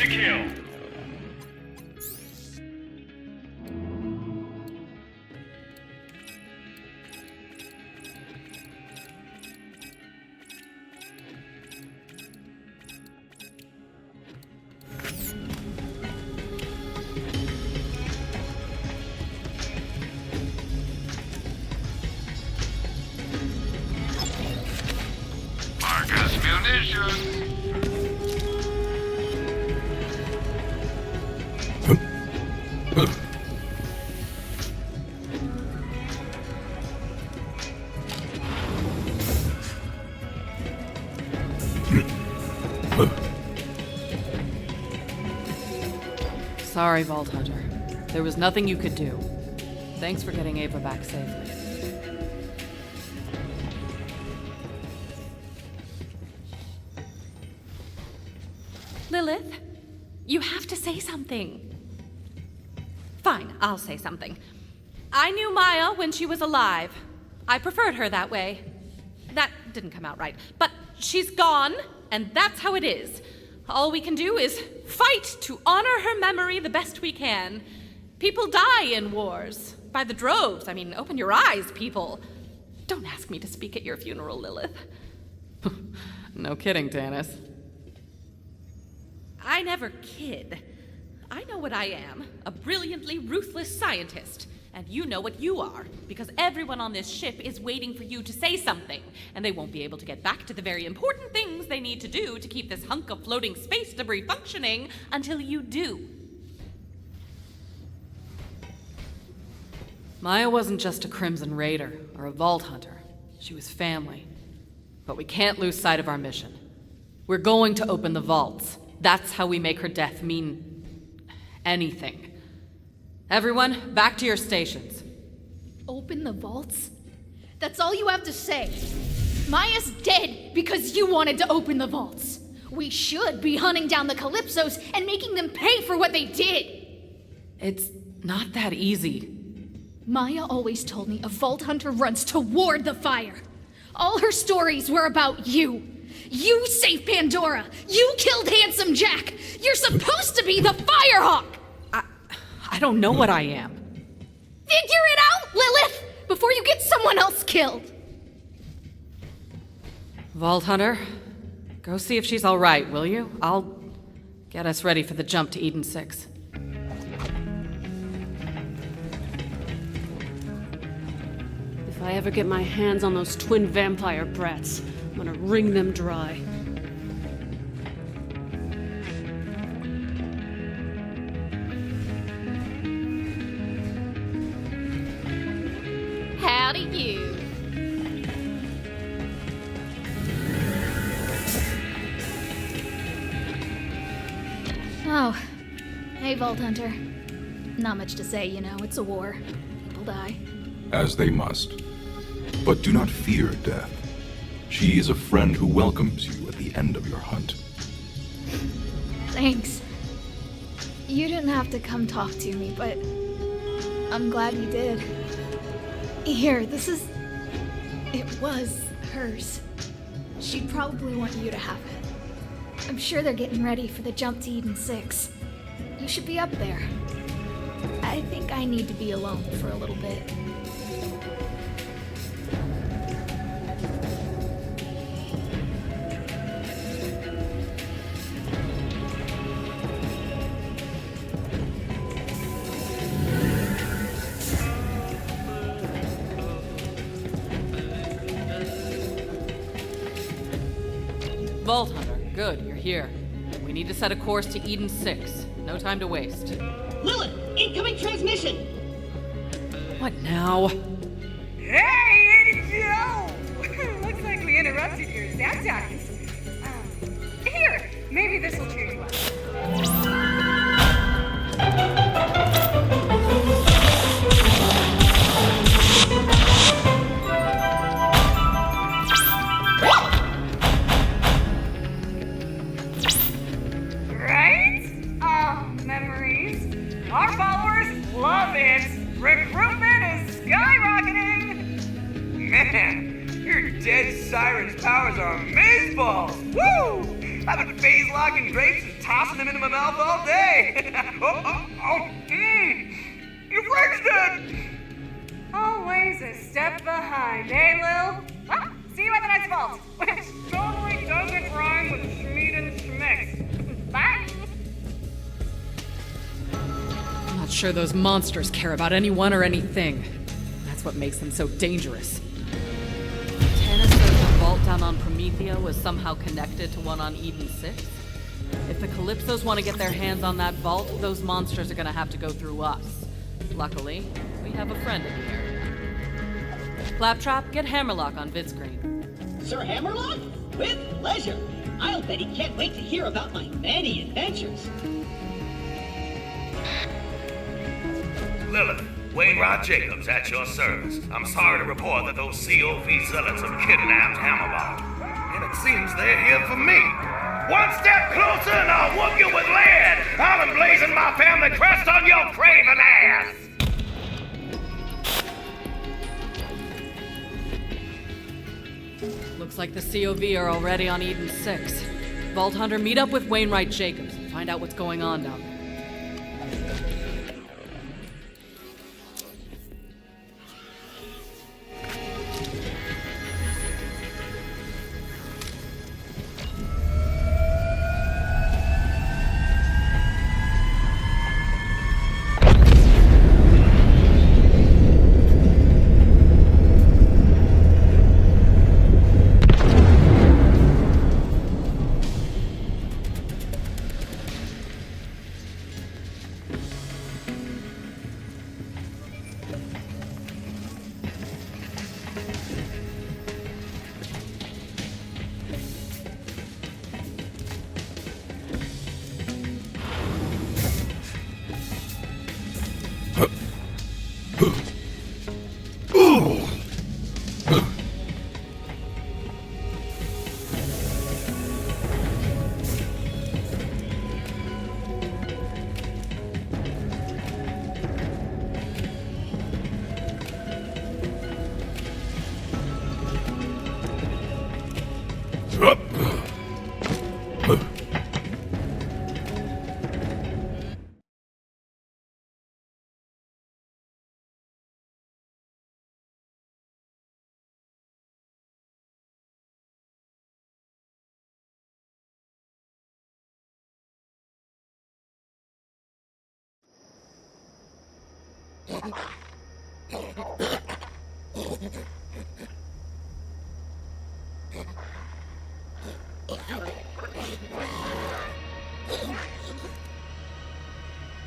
to kill. Marcus munitions. Sorry, Vault Hunter. There was nothing you could do. Thanks for getting Ava back safely. Lilith, you have to say something. Fine, I'll say something. I knew Maya when she was alive. I preferred her that way. That didn't come out right. But she's gone, and that's how it is. All we can do is fight to honor her memory the best we can. People die in wars. By the droves. I mean, open your eyes, people. Don't ask me to speak at your funeral, Lilith. No kidding, Tanis. I never kid. I know what I am, a brilliantly ruthless scientist. And you know what you are, because everyone on this ship is waiting for you to say something, and they won't be able to get back to the very important things they need to do to keep this hunk of floating space debris functioning until you do. Maya wasn't just a Crimson Raider or a Vault Hunter. She was family. But we can't lose sight of our mission. We're going to open the vaults. That's how we make her death mean anything. Everyone, back to your stations. Open the vaults? That's all you have to say. Maya's dead because you wanted to open the vaults. We should be hunting down the Calypsos and making them pay for what they did. It's not that easy. Maya always told me a Vault Hunter runs toward the fire. All her stories were about you. You saved Pandora. You killed Handsome Jack. You're supposed to be the Firehawk. I don't know what I am. Figure it out, Lilith, before you get someone else killed. Vault Hunter, go see if she's all right, will you? I'll get us ready for the jump to Eden 6. If I ever get my hands on those twin vampire brats, I'm gonna wring them dry. Howdy you. Oh, hey, Vault Hunter. Not much to say, you know, it's a war. People die. As they must. But do not fear death. She is a friend who welcomes you at the end of your hunt. Thanks. You didn't have to come talk to me, but I'm glad you did. Here, this is... It was hers. She'd probably want you to have it. I'm sure they're getting ready for the jump to Eden 6. You should be up there. I think I need to be alone for a little bit. Vault Hunter, good, you're here. We need to set a course to Eden 6. No time to waste. Lilith, incoming transmission! What now? Hey, it's Joe! Looks like we interrupted your zap times. Here, maybe this will cheer you up. Memories. Our followers love it. Recruitment is skyrocketing. Man, your dead siren's powers are amazeballs. Woo! I've been phase locking grapes and tossing them into my mouth all day. Your friend's dead. Always a step behind, eh, Lil? Well, see you at the next vault, which totally doesn't rhyme with Schmeed and Schmix. Bye. I'm not sure those monsters care about anyone or anything. That's what makes them so dangerous. Tana says the vault down on Promethea was somehow connected to one on Eden 6. If the Calypsos want to get their hands on that vault, those monsters are gonna have to go through us. Luckily, we have a friend in the area. Claptrap, get Hammerlock on vidscreen. Sir Hammerlock? With pleasure. I'll bet he can't wait to hear about my many adventures. Lilith, Wainwright Jacobs at your service. I'm sorry to report that those COV zealots have kidnapped Hammerlock. And it seems they're here for me. One step closer and I'll whoop you with lead. I'll emblazon my family crest on your craven ass. Looks like the COV are already on Eden 6. Vault Hunter, meet up with Wainwright Jacobs and find out what's going on down there.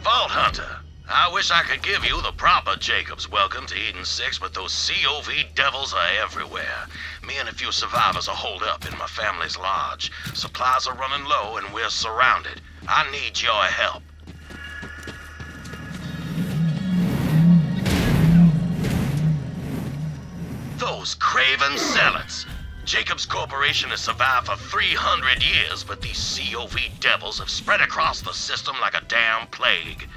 Vault Hunter, I wish I could give you the proper Jacob's welcome to Eden 6, but those COV devils are everywhere. Me and a few survivors are holed up in my family's lodge. Supplies are running low and we're surrounded. I need your help. Those craven zealots. Jacobs Corporation has survived for 300 years, but these COV devils have spread across the system like a damn plague.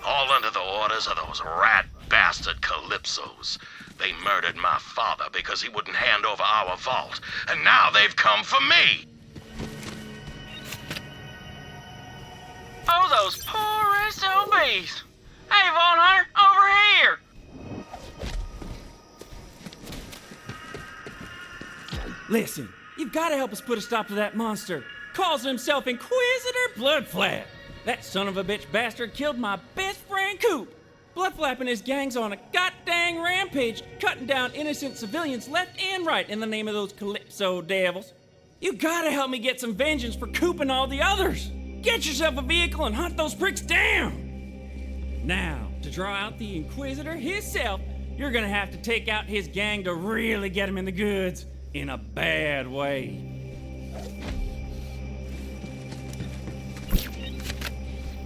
All under the orders of those rat bastard Calypsos. They murdered my father because he wouldn't hand over our vault, and now they've come for me! Oh, those poor SOBs! Hey, Vault Hunter, over here! Listen, you've got to help us put a stop to that monster. Calls himself Inquisitor Bloodflap. That son of a bitch bastard killed my best friend Coop. Bloodflap and his gang's on a goddamn rampage, cutting down innocent civilians left and right in the name of those Calypso devils. You gotta help me get some vengeance for Coop and all the others. Get yourself a vehicle and hunt those pricks down. Now, to draw out the Inquisitor himself, you're gonna have to take out his gang to really get him in the goods. In a bad way.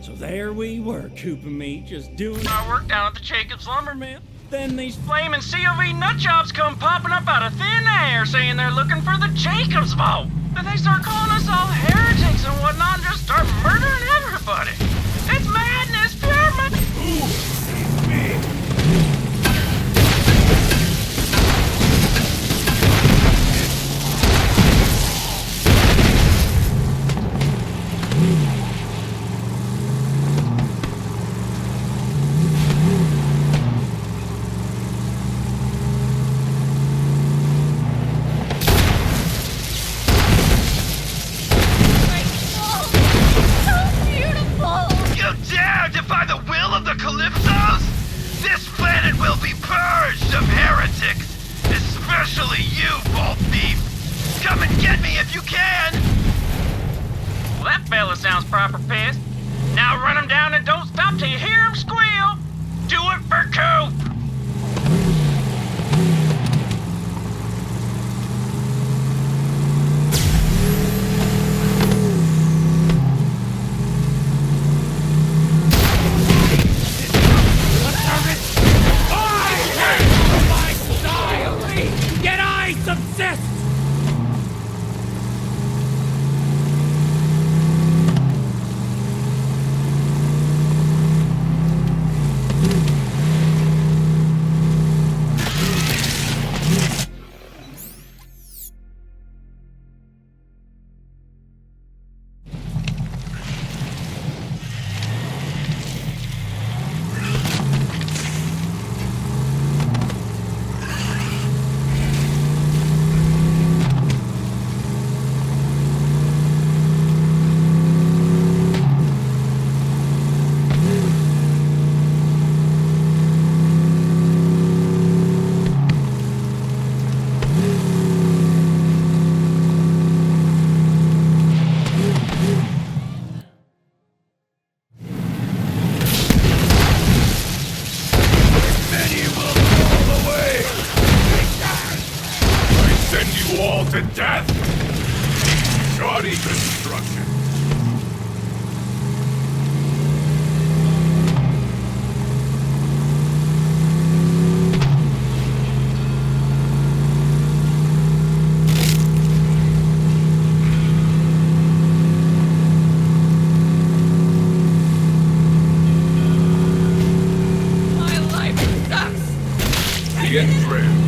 So there we were, Coop and me, just doing our work down at the Jacobs lumber mill. Then these flaming COV nutjobs come popping up out of thin air saying they're looking for the Jacobs vault. Then they start calling us all heretics and whatnot and just start murdering everybody. It's madness, pure madness. Get me if you can! Well, that fella sounds proper pissed. Now run him down and don't stop till you hear him squeal. Do it for Coop! Get ice obsessed! Send you all to death! Shoddy construction. My life sucks. The entrails.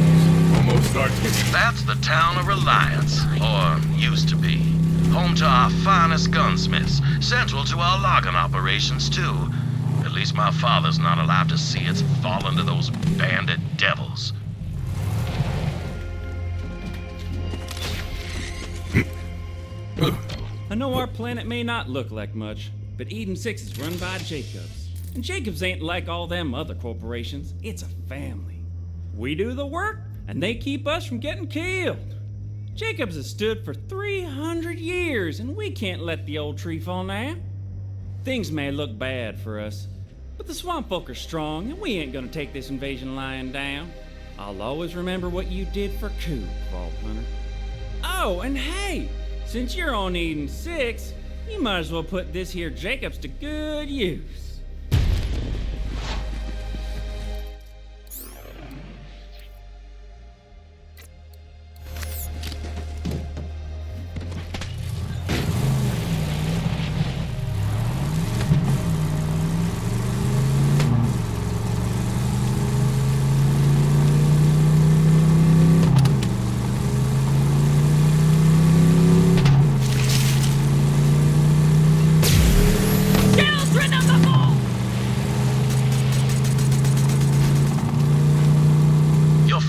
Almost artistic. That's the town of Reliance, or used to be. Home to our finest gunsmiths, central to our logging operations, too. At least my father's not allowed to see it's fallen to those bandit devils. I know our planet may not look like much, but Eden 6 is run by Jacobs. And Jacobs ain't like all them other corporations. It's a family. We do the work, and they keep us from getting killed. Jacobs has stood for 300 years, and we can't let the old tree fall now. Things may look bad for us, but the swamp folk are strong, and we ain't gonna take this invasion lying down. I'll always remember what you did for Coop, Vault Hunter. Oh, and hey, since you're on Eden 6, you might as well put this here Jacobs to good use.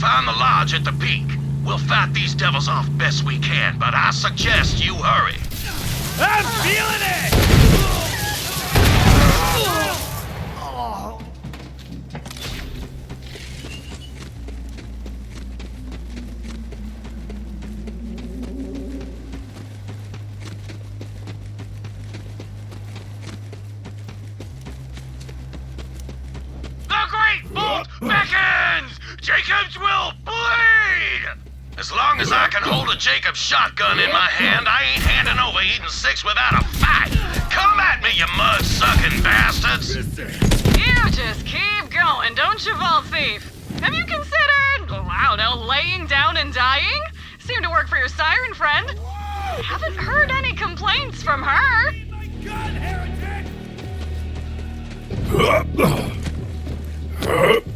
Find the lodge at the peak. We'll fight these devils off best we can, but I suggest you hurry. I'm feeling it! The Great Vault beckons! Jacobs will bleed! As long as I can hold a Jacobs shotgun in my hand, I ain't handing over Eden 6 without a fight! Come at me, you mud-sucking bastards! You just keep going, don't you, Vault Thief? Have you considered, I don't know, laying down and dying? Seemed to work for your siren friend. Haven't heard any complaints from her.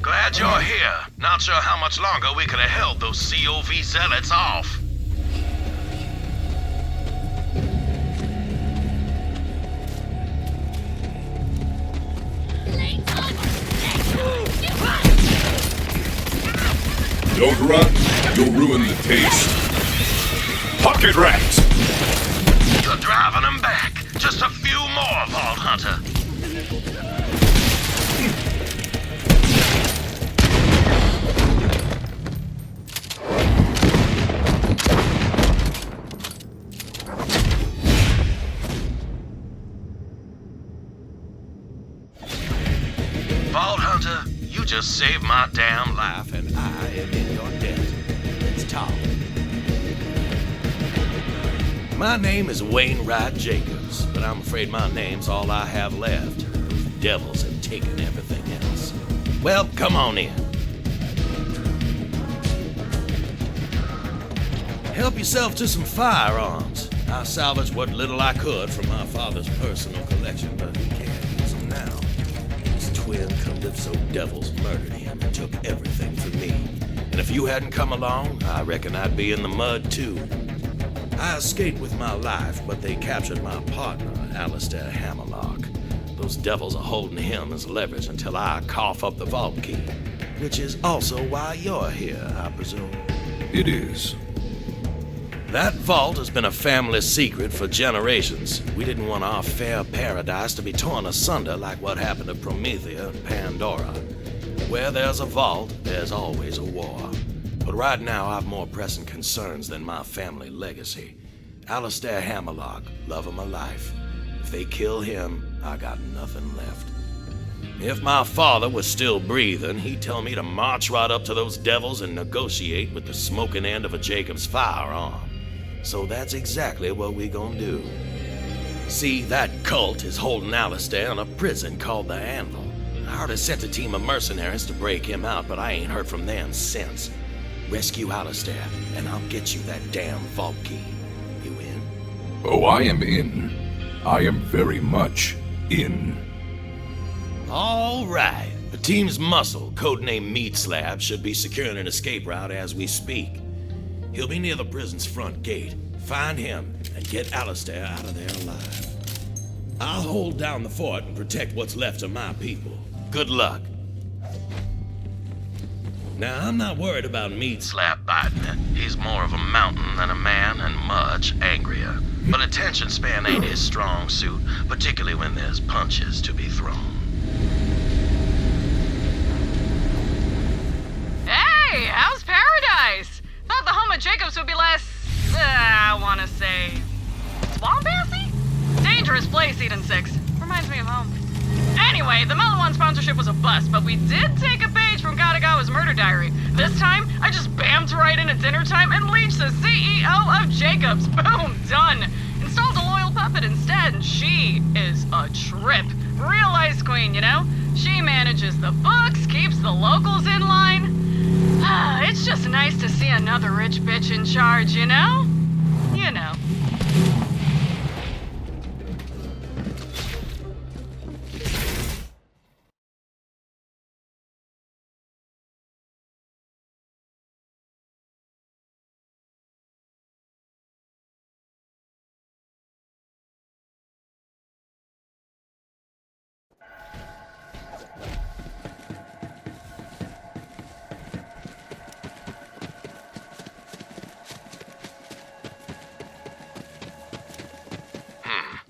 Glad you're here. Not sure how much longer we could have held those COV zealots off. Don't run, you'll ruin the taste. Pocket rats! You're driving them back. Just a few more, Vault Hunter. just saved my damn life, And I am in your debt. Let's talk. My name is Wainwright Jacobs, but I'm afraid my name's all I have left. Those devils have taken everything else. Well, come on in. Help yourself to some firearms. I salvaged what little I could from my father's personal collection, but he can't use them now. His twin Calypso devils murdered him and took everything from me. And if you hadn't come along, I reckon I'd be in the mud too. I escaped with my life, but they captured my partner, Alistair Hammerlock. Those devils are holding him as leverage until I cough up the vault key. Which is also why you're here, I presume. It is. That vault has been a family secret for generations. We didn't want our fair paradise to be torn asunder like what happened to Promethea and Pandora. Where there's a vault, there's always a war. But right now, I've more pressing concerns than my family legacy. Alistair Hammerlock, love of my life. If they kill him, I got nothing left. If my father was still breathing, he'd tell me to march right up to those devils and negotiate with the smoking end of a Jacob's firearm. So that's exactly what we gonna do. See, that cult is holding Alistair in a prison called the Anvil. I already sent a team of mercenaries to break him out, but I ain't heard from them since. Rescue Alistair, and I'll get you that damn vault key. You in? Oh, I am in. I am very much in. All right. The team's muscle, codenamed Meat Slab, should be securing an escape route as we speak. He'll be near the prison's front gate. Find him and get Alistair out of there alive. I'll hold down the fort and protect what's left of my people. Good luck. Now, I'm not worried about Meat Slap biting it. He's more of a mountain than a man and much angrier. But attention span ain't his strong suit, particularly when there's punches to be thrown. Hey, how's paradise? Thought the home of Jacobs would be less, I wanna say, swamp-assy? Dangerous place, Eden 6. Reminds me of home. Anyway, the Melon One sponsorship was a bust, but we did take a page from Katagawa's murder diary. This time, I just bammed right in at dinner time and leached the CEO of Jacobs. Boom, done. Installed a loyal puppet instead, and she is a trip. Real ice queen, you know? She manages the books, keeps the locals in line. It's just nice to see another rich bitch in charge, you know? You know.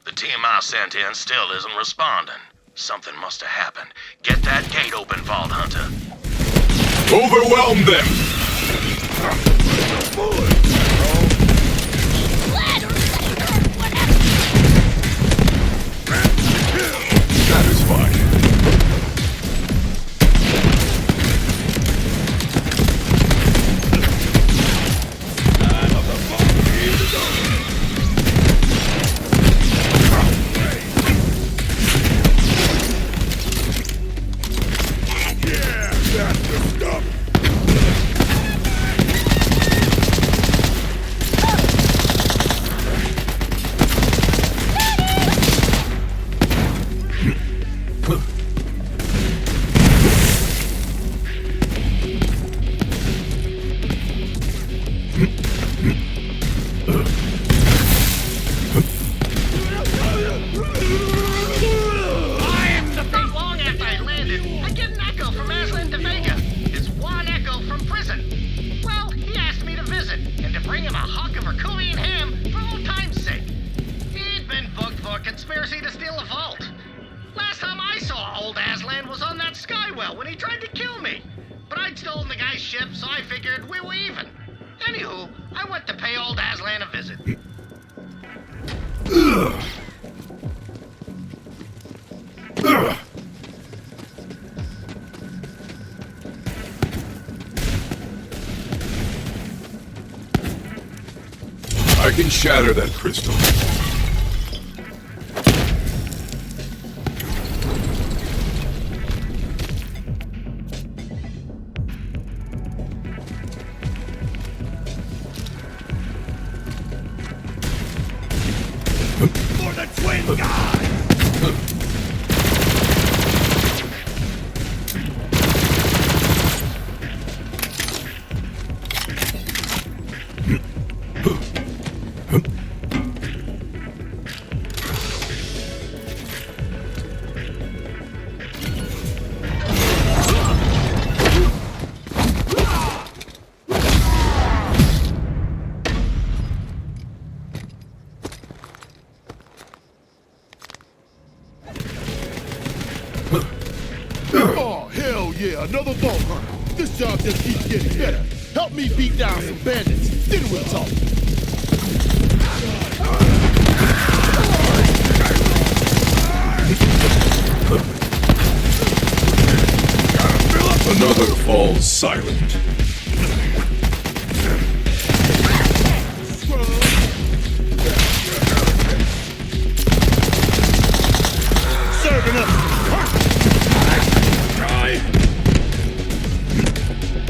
The team I sent in still isn't responding. Something must have happened. Get that gate open, Vault Hunter. Overwhelm them! Satisfied. Conspiracy to steal a vault. Last time I saw old Aslan was on that Skywell when he tried to kill me. But I'd stolen the guy's ship, so I figured we were even. Anywho, I went to pay old Aslan a visit. I can shatter that crystal. For the twin god! Oh, hell yeah, another vault hunter. This job just keeps getting better. Help me beat down some bandits, then we'll talk. Another falls silent. Serving up.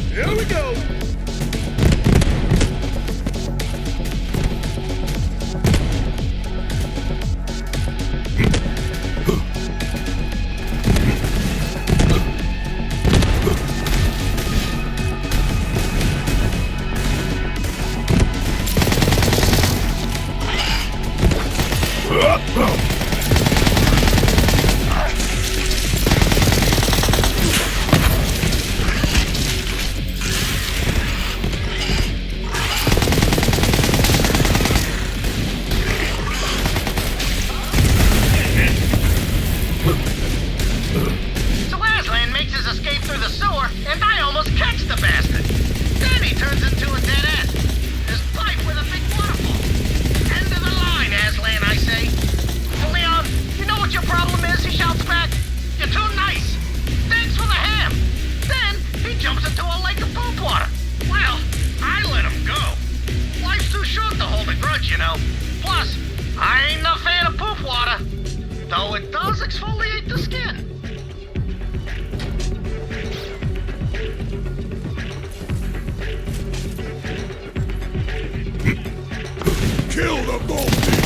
Here we go. So Aslan makes his escape through the sewer, and I almost catch the bastard. Then he turns into a dead end. His pipe with a big waterfall. End of the line, Aslan, I say. Leon, you know what your problem is? He shouts back. You're too nice. Thanks for the ham. Then he jumps into a lake of poop water. Well, I let him go. Life's too short to hold a grudge, you know. Plus, I ain't no fan of poop water. Though it does exfoliate the skin. Kill the gold thief.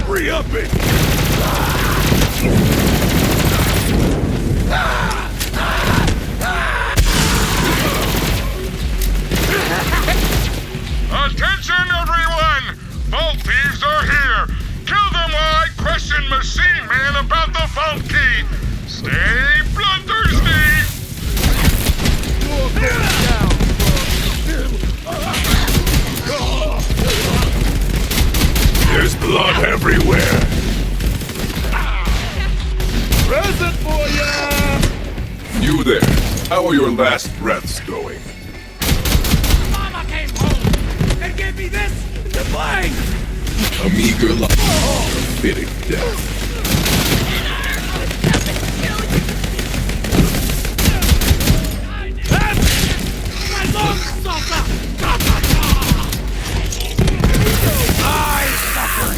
Re-up it. Attention, everyone! Vault thieves are here! Kill them while I question Machine Man about the vault key! Stay bloodthirsty! You're going down, There's blood everywhere. present for ya! You there. How are your last breaths going? Mama came home and gave me this to play! A meager life. A fitting death. My love, Salsa! I suffer!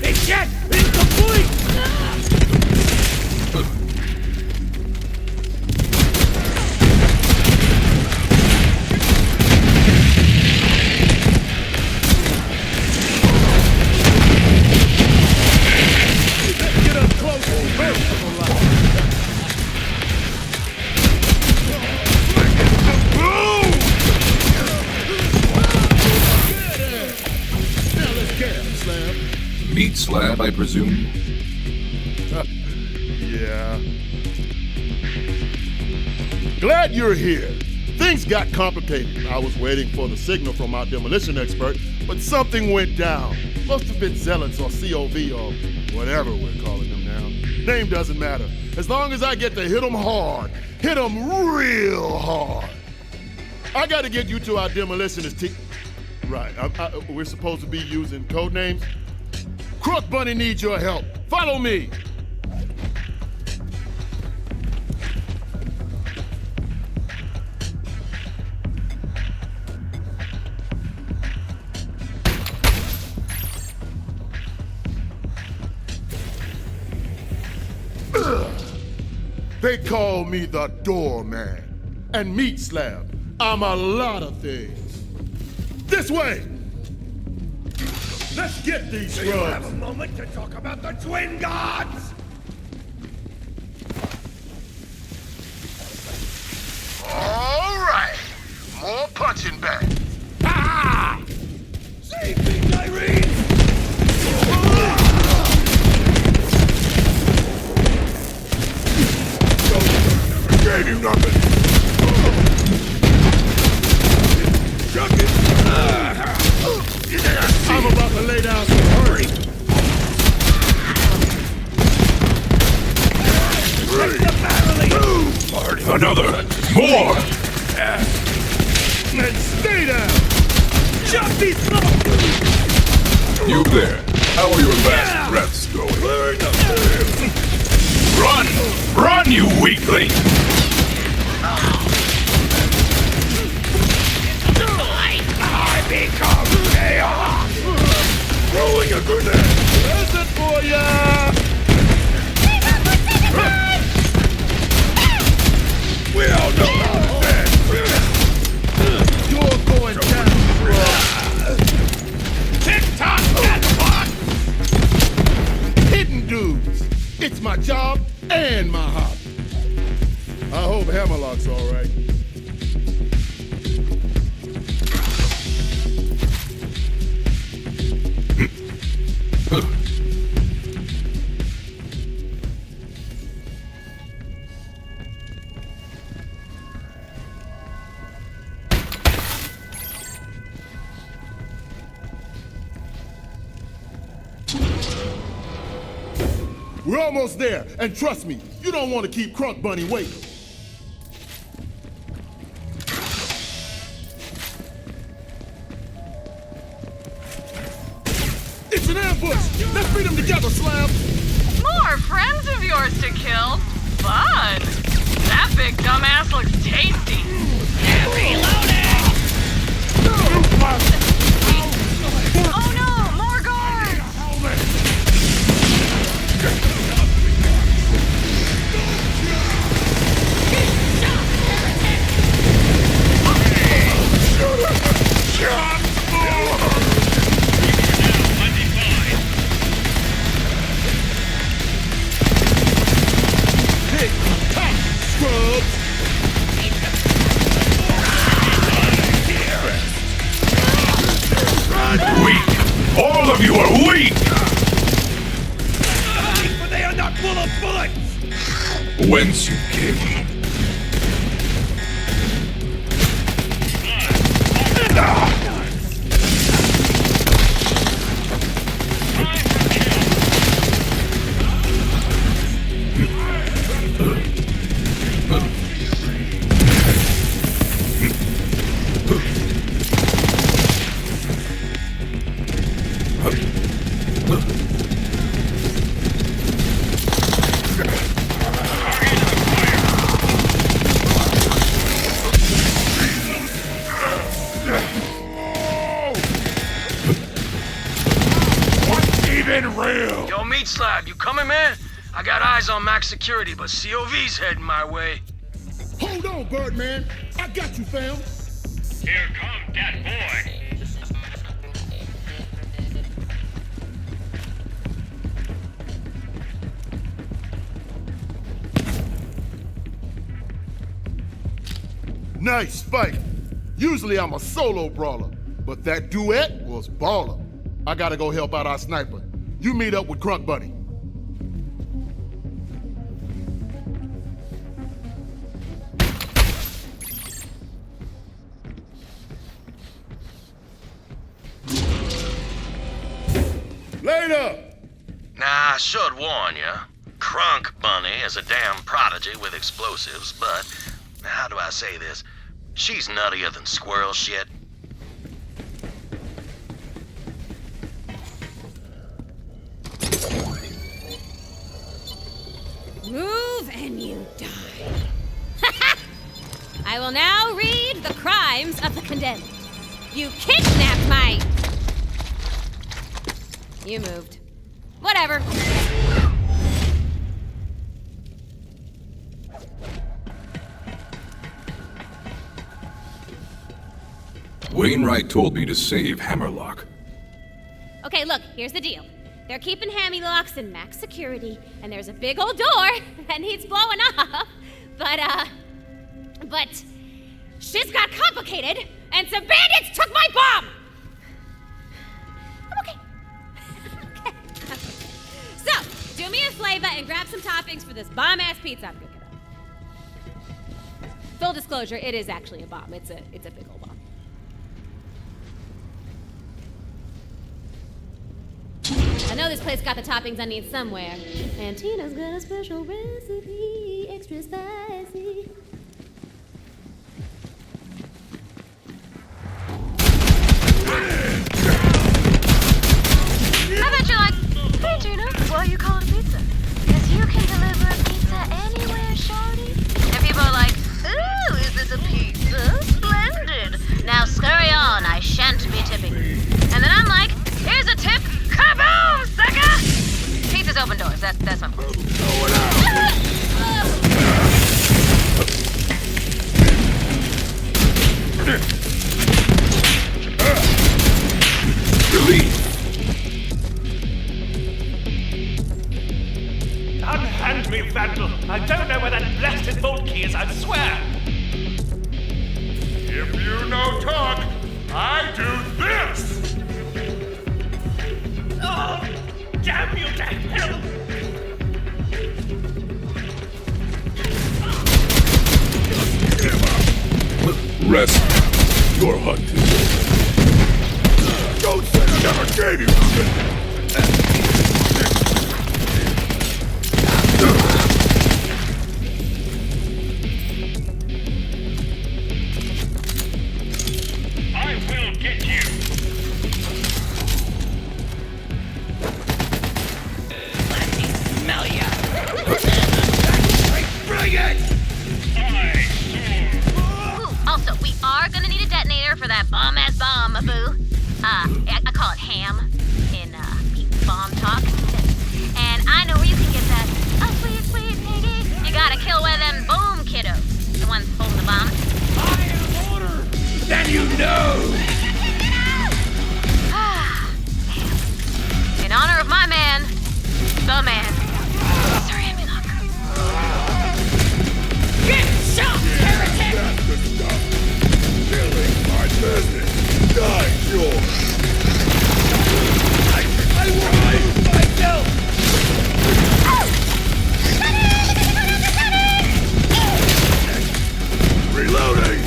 It's yet incomplete! Get up close and personal life. Now let's get him, Slam. Meat slab, I presume. Yeah. Glad you're here. Things got complicated. I was waiting for the signal from our demolition expert, but something went down. Must have been zealots or COV or whatever we're calling them now. Name doesn't matter. As long as I get to hit them hard. Hit them real hard. I gotta get you to our demolitionist team. Right, we're supposed to be using code names? Crook Bunny needs your help. Follow me. They call me the doorman and meat slab. I'm a lot of things. This way! Let's get these scrubs! Do you have a moment to talk about the twin gods? All right. More punching bag. Ah! Save me, Tyrese! Gave you nothing! Chuck it! I'm about to lay down some hurry! Another! More! And stay down! Chuck these You there! How are your last breaths going? Run! Run, you weakling! I become chaos! Throwing a grenade! That's it for ya! We all know how that You're going down, bro! TikTok that fuck! Hidden dudes! It's my job and my hobby. I hope Hammerlock's all right. We're almost there, and trust me, you don't want to keep Crunk Bunny waiting. It's an ambush! Let's beat them together, Slam! More friends of yours to kill? Fun! That big dumbass looks tasty. Oh no! More guards! Weak! All of you are weak! But they are not full of bullets! Whence you came. Yo, Meat Slab, you coming, man? I got eyes on max security, but COV's heading my way. Hold on, Birdman. I got you, fam. Here comes that boy. Nice fight. Usually I'm a solo brawler, but that duet was baller. I gotta go help out our sniper. You meet up with Crunk Bunny. Later! Now, I should warn you. Crunk Bunny is a damn prodigy with explosives, but how do I say this? She's nuttier than squirrel shit. I will now read the crimes of the condemned. You kidnapped my... You moved. Whatever. Wainwright told me to save Hammerlock. Okay, look, here's the deal. They're keeping Hammylocks in max security, and there's a big old door that needs blowing up. But shit's got complicated, and some bandits took my bomb! I'm okay. Okay. So, do me a flavor and grab some toppings for this bomb-ass pizza I'm cooking up. Full disclosure, it is actually a bomb. It's a big old bomb. I know this place got the toppings I need somewhere. And Tina's got a special recipe, extra spicy. I bet you're like, hey Tina, why you call it a pizza? Because you can deliver a pizza anywhere, shorty. And people are like, ooh, is this a pizza? Splendid. Now scurry on, I shan't be tipping. And then I'm like, here's a tip. Kaboom, sucker! Pizza's open doors, that's my point. Delete. Unhand me, Vandal. I don't know where that blasted vault key is, I swear. If you no talk, I do this! Oh, damn you to hell! Rest. Your hunt is over. Don't say I never gave you nothing! I will get you! Let me smell ya! Bring it! Ooh, also, we are gonna need a detonator for that bomb-ass bomb, boo. I call it ham in bomb talk. And I know where you can get that. Oh, sweet, sweet piggy. You gotta kill one of them boom kiddos. The ones holding the bomb. I am order! Then you know! In honor of my man, the man. Sir Hammerlock. Get shot, heretic! That's the stuff. Killing my business. Die, yours. I will myself! Reloading.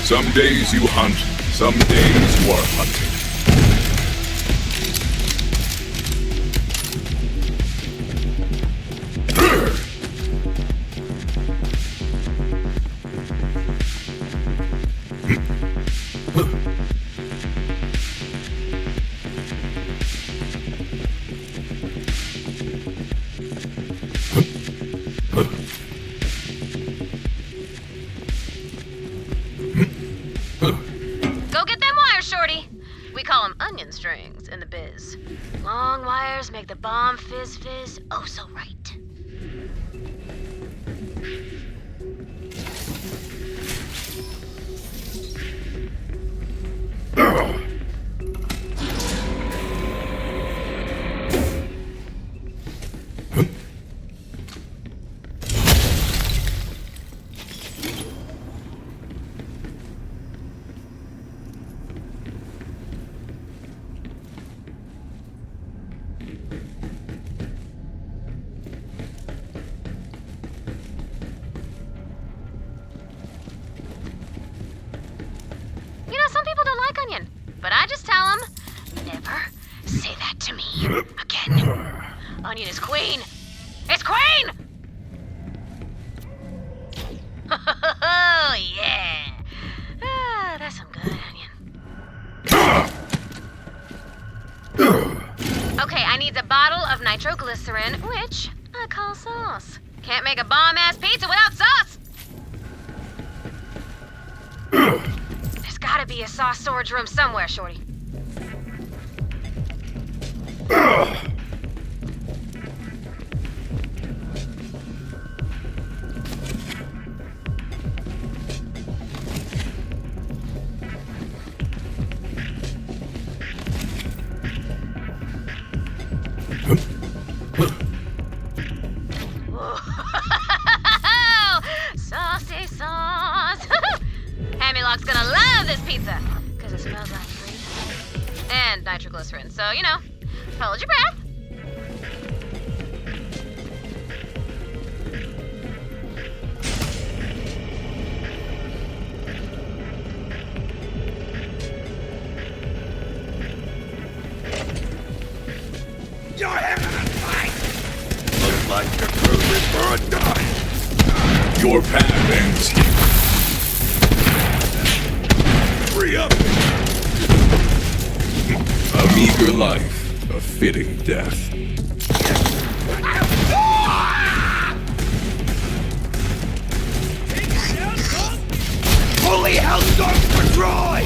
Some days you hunt, some days you are hunted. Go get them wires, shorty. We call them onion strings in the biz. Long wires make the bomb fizz fizz oh so right. but I just tell them, never say that to me again. Onion is queen. It's queen! Oh, yeah. Ah, that's some good onion. Okay, I need a bottle of nitroglycerin, which I call sauce. Can't make a bomb-ass pizza without sauce! There's gotta be a sauce storage room somewhere, Shorty. Saucy sauce. Hammerlock's gonna love this pizza, because it smells like freedom. And nitroglycerin, so, you know, hold your breath. You're having a fight! Looks like you're cruising for a dive! Your path ends here. Free up! A meager life, a fitting death. Holy Hellstorm for Troy!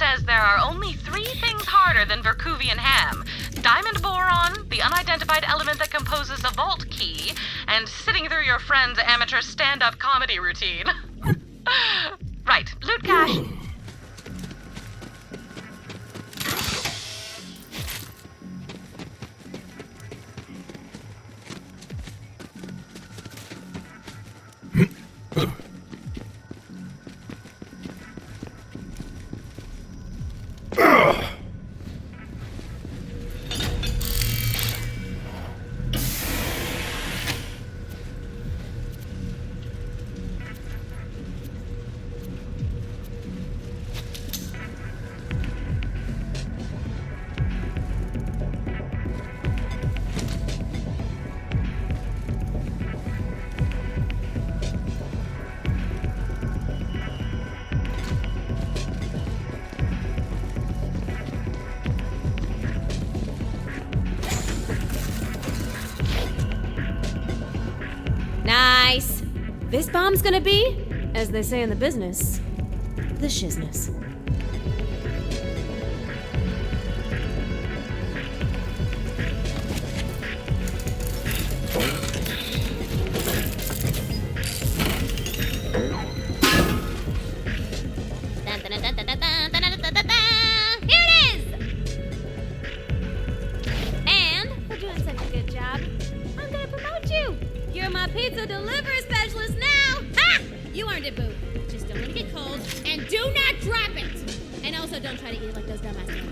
says there are only 3 things harder than Verkuvian ham. Diamond boron, the unidentified element that composes the vault key, and sitting through your friend's amateur stand-up comedy routine. Right, loot cache. Nice. This bomb's gonna be, as they say in the business, the shizness. Here it is! And for doing such a good job, I'm gonna promote you. You're my pizza delivery specialist now! Ha! You earned it, boo. Just don't let it get cold. And do not drop it! And also don't try to eat it like those dumbasses.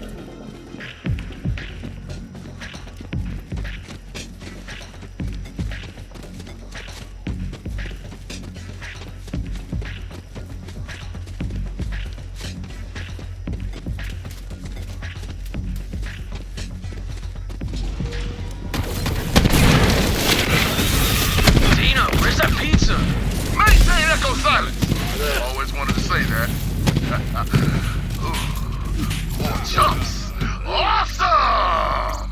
Dina, where's that pizza? Maintain echo silence. Always wanted to say that. Ooh, more chumps. Awesome!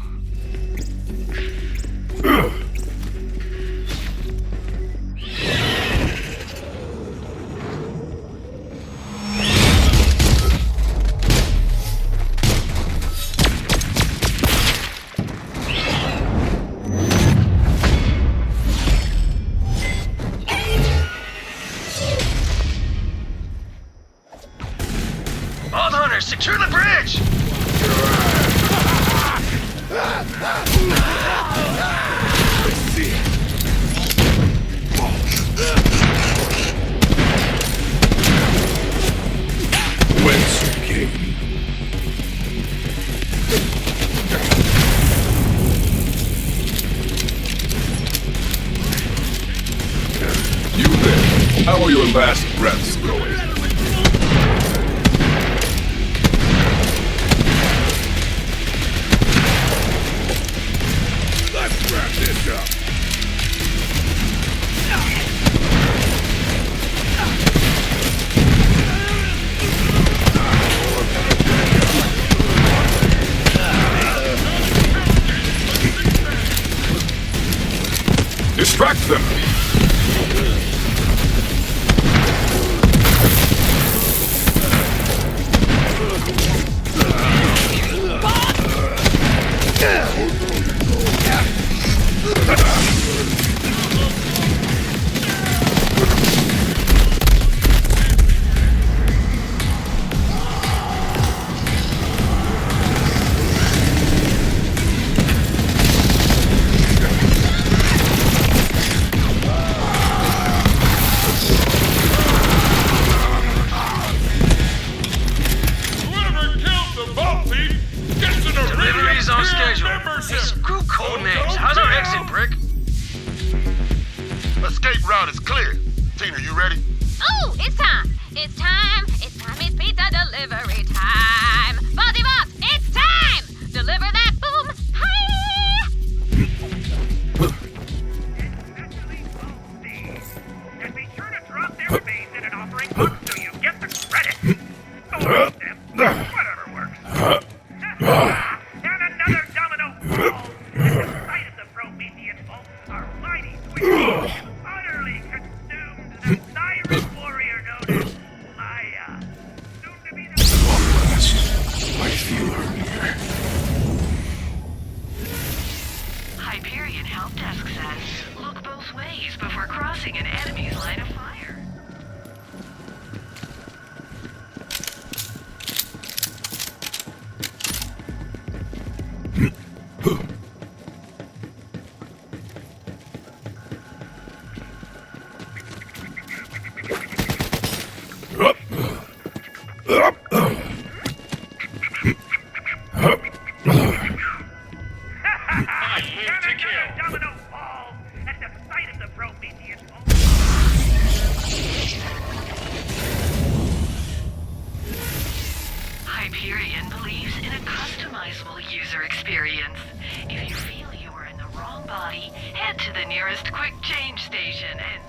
Vault Hunters, secure the bridge! Whence you came. You there, how are your last breaths going? Let's wrap this up. Distract them! Whoever killed the vault thief gets an Deliveries on schedule. membership. Hey, screw code names. How's our exit, Brick? Escape route is clear. Tina, you ready? Oh, it's time. It's time. It's time. It's pizza delivery time. Buzzy Boss, it's time. Deliver that boom. Hi. And be sure to drop their remains in an offering box so you get the credit. Or them. Whatever works. And another domino falls. At the sight of the Promethean vault, our mighty twin utterly consumed the siren warrior known as Maya. Soon to be the I feel her near. Hyperion Help Desk says, look both ways before crossing an enemy's line of fire. domino falls at the sight of the Promethean vault. Hyperion believes in a customizable user experience. If you feel you are in the wrong body, head to the nearest quick change station and...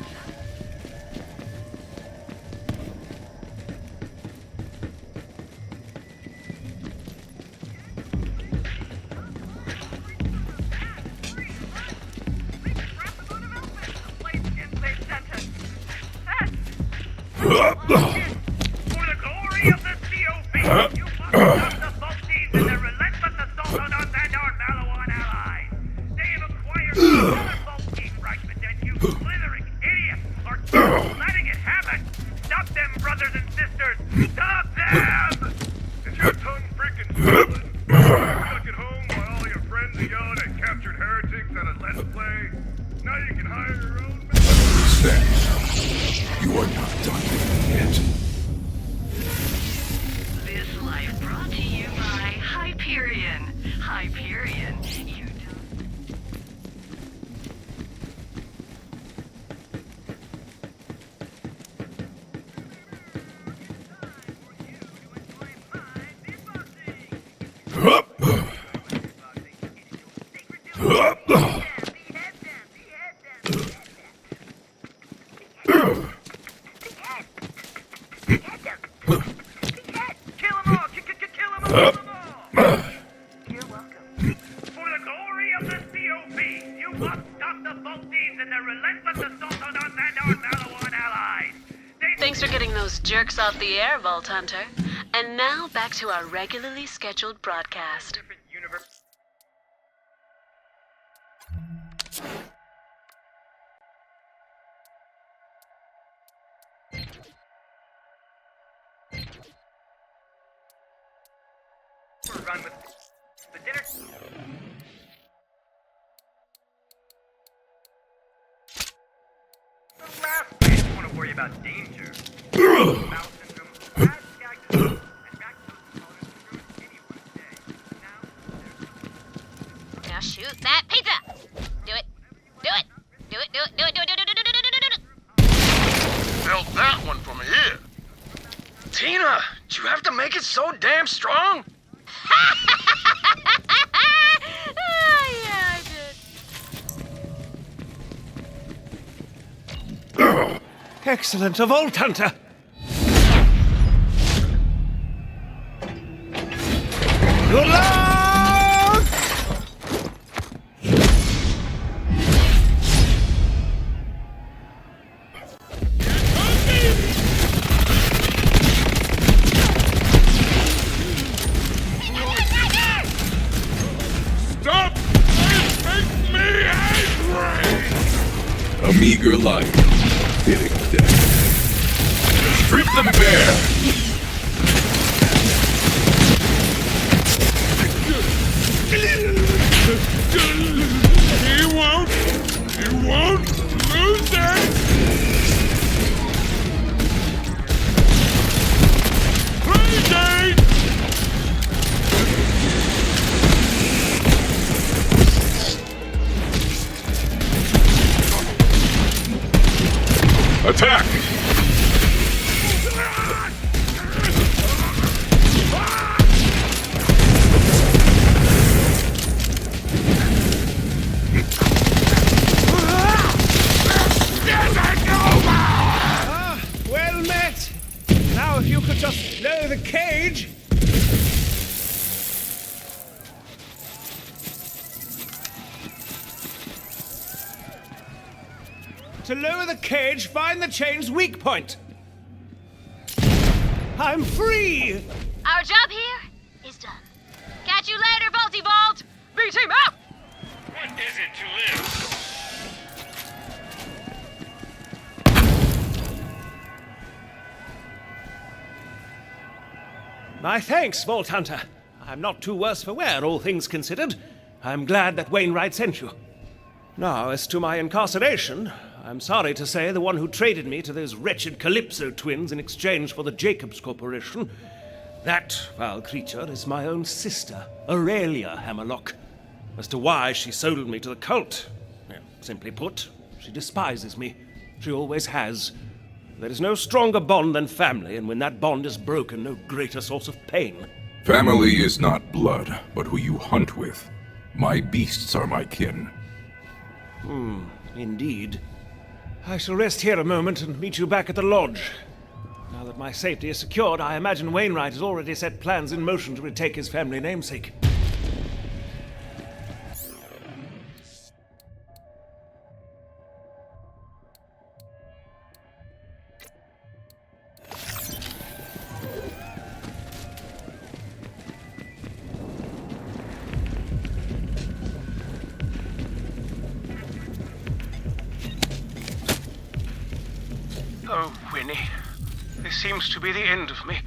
For the glory of the COV, you must stop the vault thieves in their relentless assault on us and our Malawan allies. They have acquired another vault thief fragment, and you slithering idiots are just letting it happen. Stop them, brothers and sisters! Stop them! Is your tongue freaking stolen? Stuck at home while all your friends are yelling at captured heretics at a Let's Play? Now you can hire your own... Stand down. You are not done with me yet. Thanks for getting those jerks off the air, Vault Hunter. And now back to our regularly scheduled broadcast. Run with the dinner. The last place you want to worry about danger. Now shoot that pizza! Do it! Do it! Do it! Do it! Do it! Do it! Do it! Do it! Do it! Do it! Do it! Felt that one from here. Tina, did you have to make it so damn strong? Yeah, I did. Excellent, a Vault Hunter! Good luck! Stop! This makes me angry! A meager life, fitting death. Strip them bare! He won't lose it! Crazy! Attack! Well met! Now if you could just lower the cage. To lower the cage, find the chain's weak point. I'm free! Our job here is done. Catch you later, Vaulty Vault! B-Team out! What is it to live? My thanks, Vault Hunter. I'm not too worse for wear, all things considered. I'm glad that Wainwright sent you. Now, as to my incarceration, I'm sorry to say the one who traded me to those wretched Calypso twins in exchange for the Jacobs Corporation, that foul creature is my own sister, Aurelia Hammerlock. As to why she sold me to the cult, well, simply put, she despises me. She always has. There is no stronger bond than family, and when that bond is broken, no greater source of pain. Family is not blood, but who you hunt with. My beasts are my kin. Indeed. I shall rest here a moment and meet you back at the lodge. Now that my safety is secured, I imagine Wainwright has already set plans in motion to retake his family namesake. Oh, Winnie. This seems to be the end of me.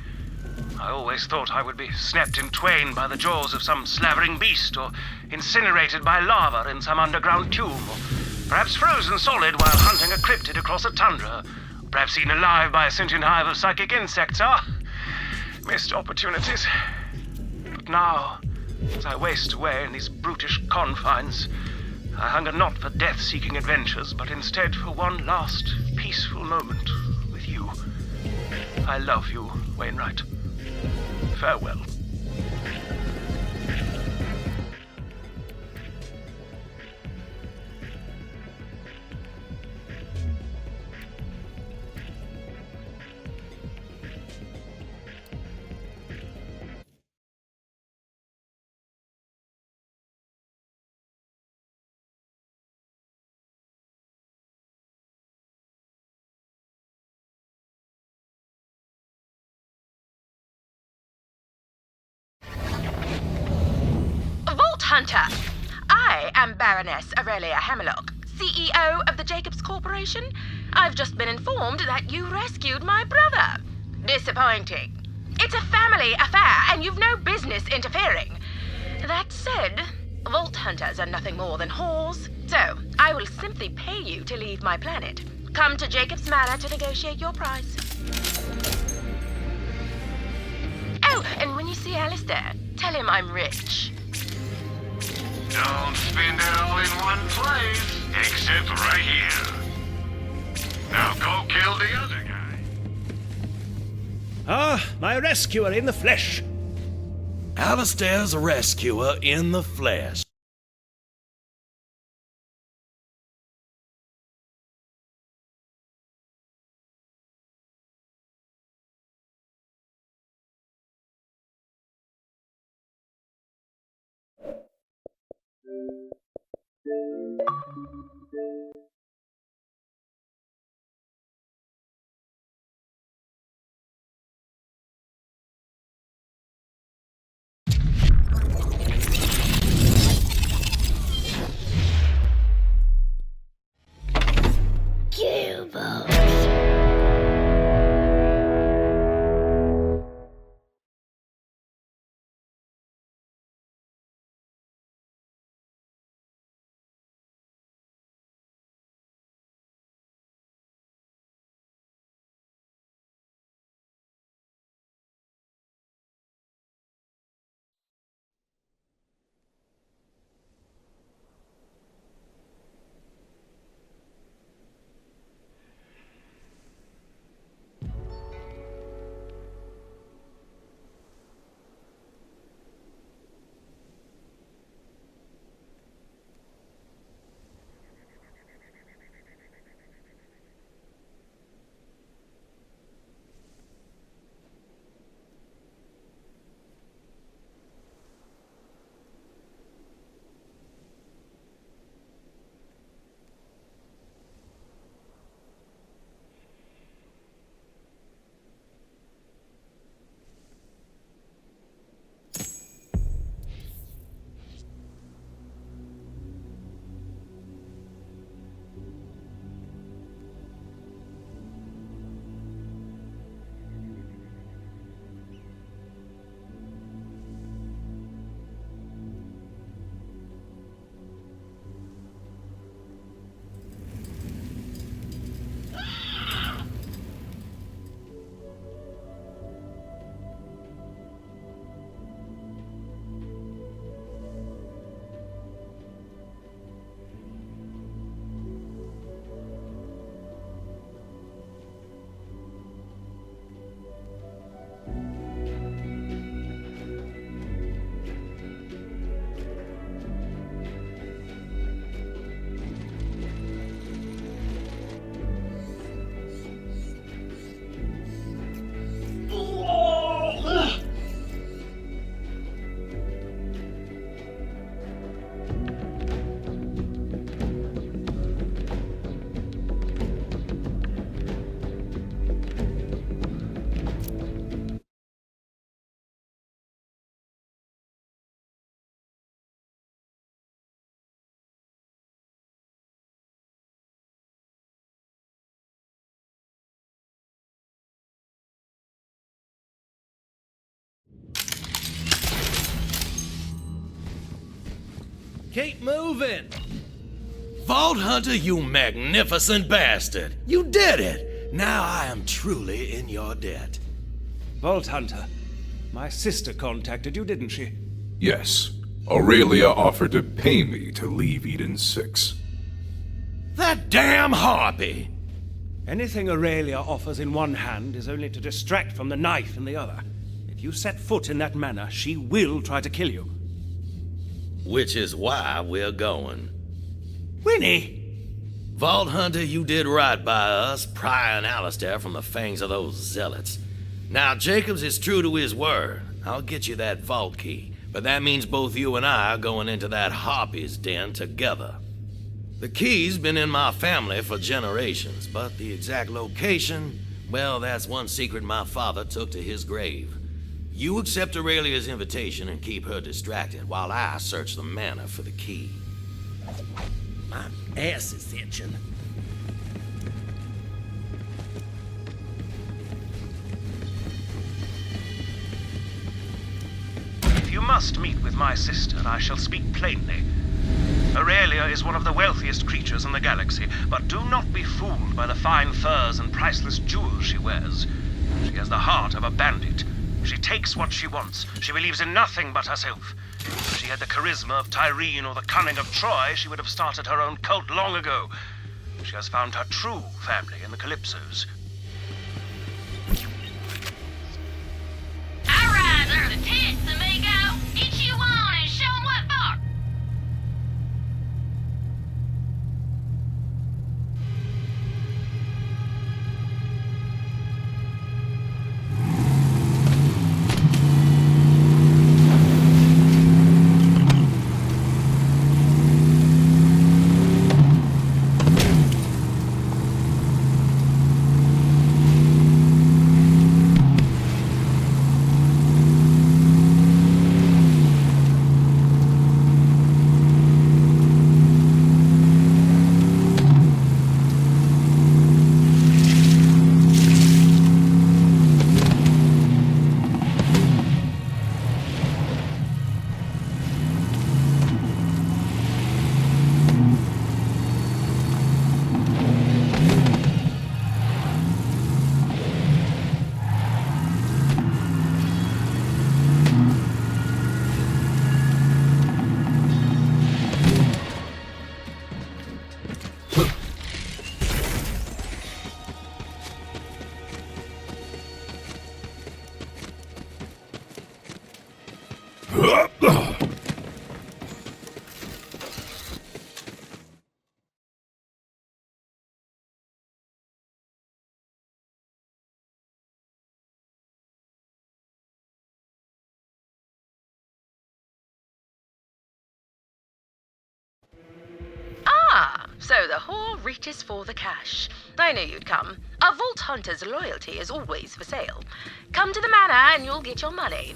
I always thought I would be snapped in twain by the jaws of some slavering beast, or incinerated by lava in some underground tomb, or perhaps frozen solid while hunting a cryptid across a tundra, or perhaps eaten alive by a sentient hive of psychic insects. Missed opportunities. But now, as I waste away in these brutish confines, I hunger not for death-seeking adventures, but instead for one last peaceful moment with you. I love you, Wainwright. Farewell. Vault Hunter! I am Baroness Aurelia Hammerlock, CEO of the Jacobs Corporation. I've just been informed that you rescued my brother. Disappointing. It's a family affair, and you've no business interfering. That said, Vault Hunters are nothing more than whores, so I will simply pay you to leave my planet. Come to Jacobs Manor to negotiate your price. Oh, and when you see Alistair, tell him I'm rich. Don't spend it all in one place, except right here. Now go kill the other guy. Ah, my rescuer in the flesh. Alistair's rescuer in the flesh. Keep moving! Vault Hunter, you magnificent bastard! You did it! Now I am truly in your debt. Vault Hunter, my sister contacted you, didn't she? Yes. Aurelia offered to pay me to leave Eden 6. That damn harpy! Anything Aurelia offers in one hand is only to distract from the knife in the other. If you set foot in that manor, she will try to kill you. Which is why we're going. Winnie! Vault Hunter, you did right by us, prying Alistair from the fangs of those zealots. Now, Jacobs is true to his word. I'll get you that vault key, but that means both you and I are going into that harpy's den together. The key's been in my family for generations, but the exact location, well, that's one secret my father took to his grave. You accept Aurelia's invitation and keep her distracted while I search the manor for the key. My ass is itching. If you must meet with my sister, I shall speak plainly. Aurelia is one of the wealthiest creatures in the galaxy, but do not be fooled by the fine furs and priceless jewels she wears. She has the heart of a bandit. She takes what she wants. She believes in nothing but herself. If she had the charisma of Tyrene or the cunning of Troy, she would have started her own cult long ago. She has found her true family in the Calypsos. All right, there are the tits, amigo. Get you on and show 'em what for. Ah, so the whore reaches for the cash. I knew you'd come. A vault hunter's loyalty is always for sale. Come to the manor and you'll get your money.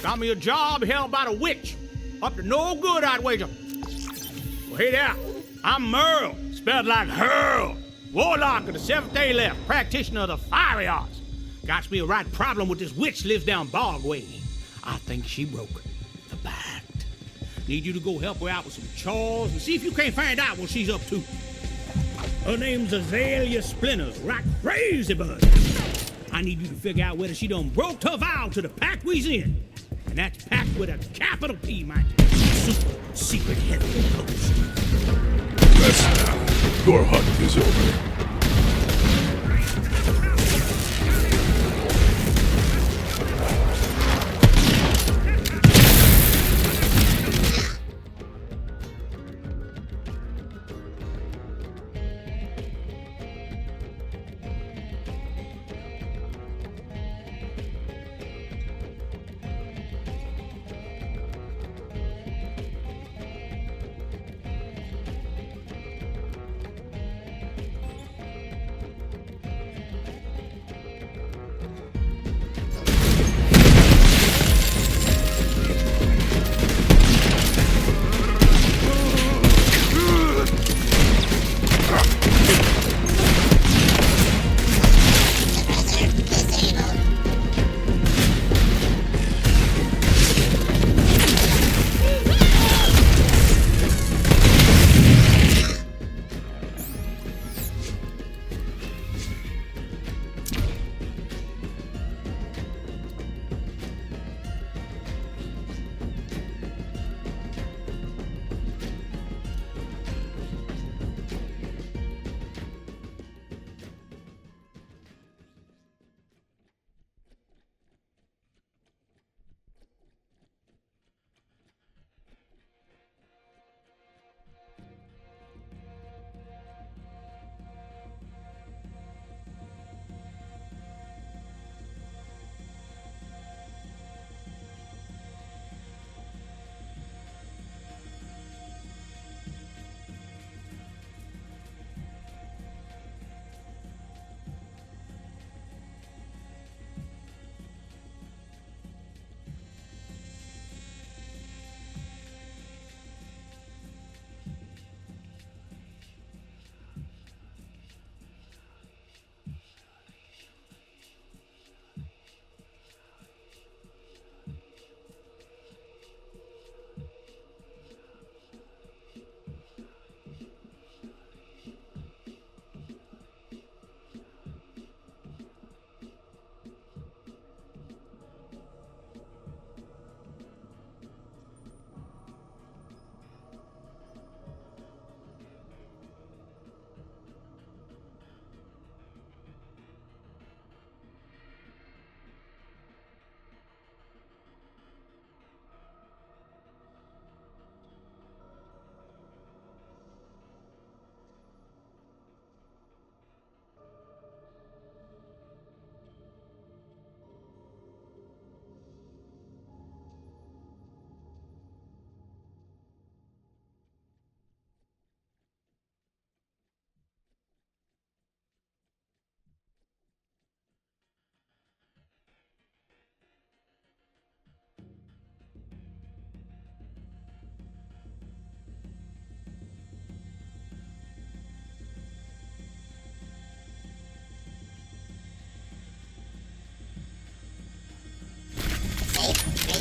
Got me a job held by the witch. Up to no good, I'd wager. Well, hey there. I'm Merle, spelled like Hurl. Warlock of the 7th Day Left, practitioner of the fiery arts. Got me a right problem with this witch lives down Bogway. I think she broke the pact. Need you to go help her out with some chores and see if you can't find out what she's up to. Her name's Azalea Splinters, right crazy bud. I need you to figure out whether she done broke her vow to the pact we's in. And that's packed with a capital P, mind you. Super secret heavenly post. Rest now. Your hunt is over.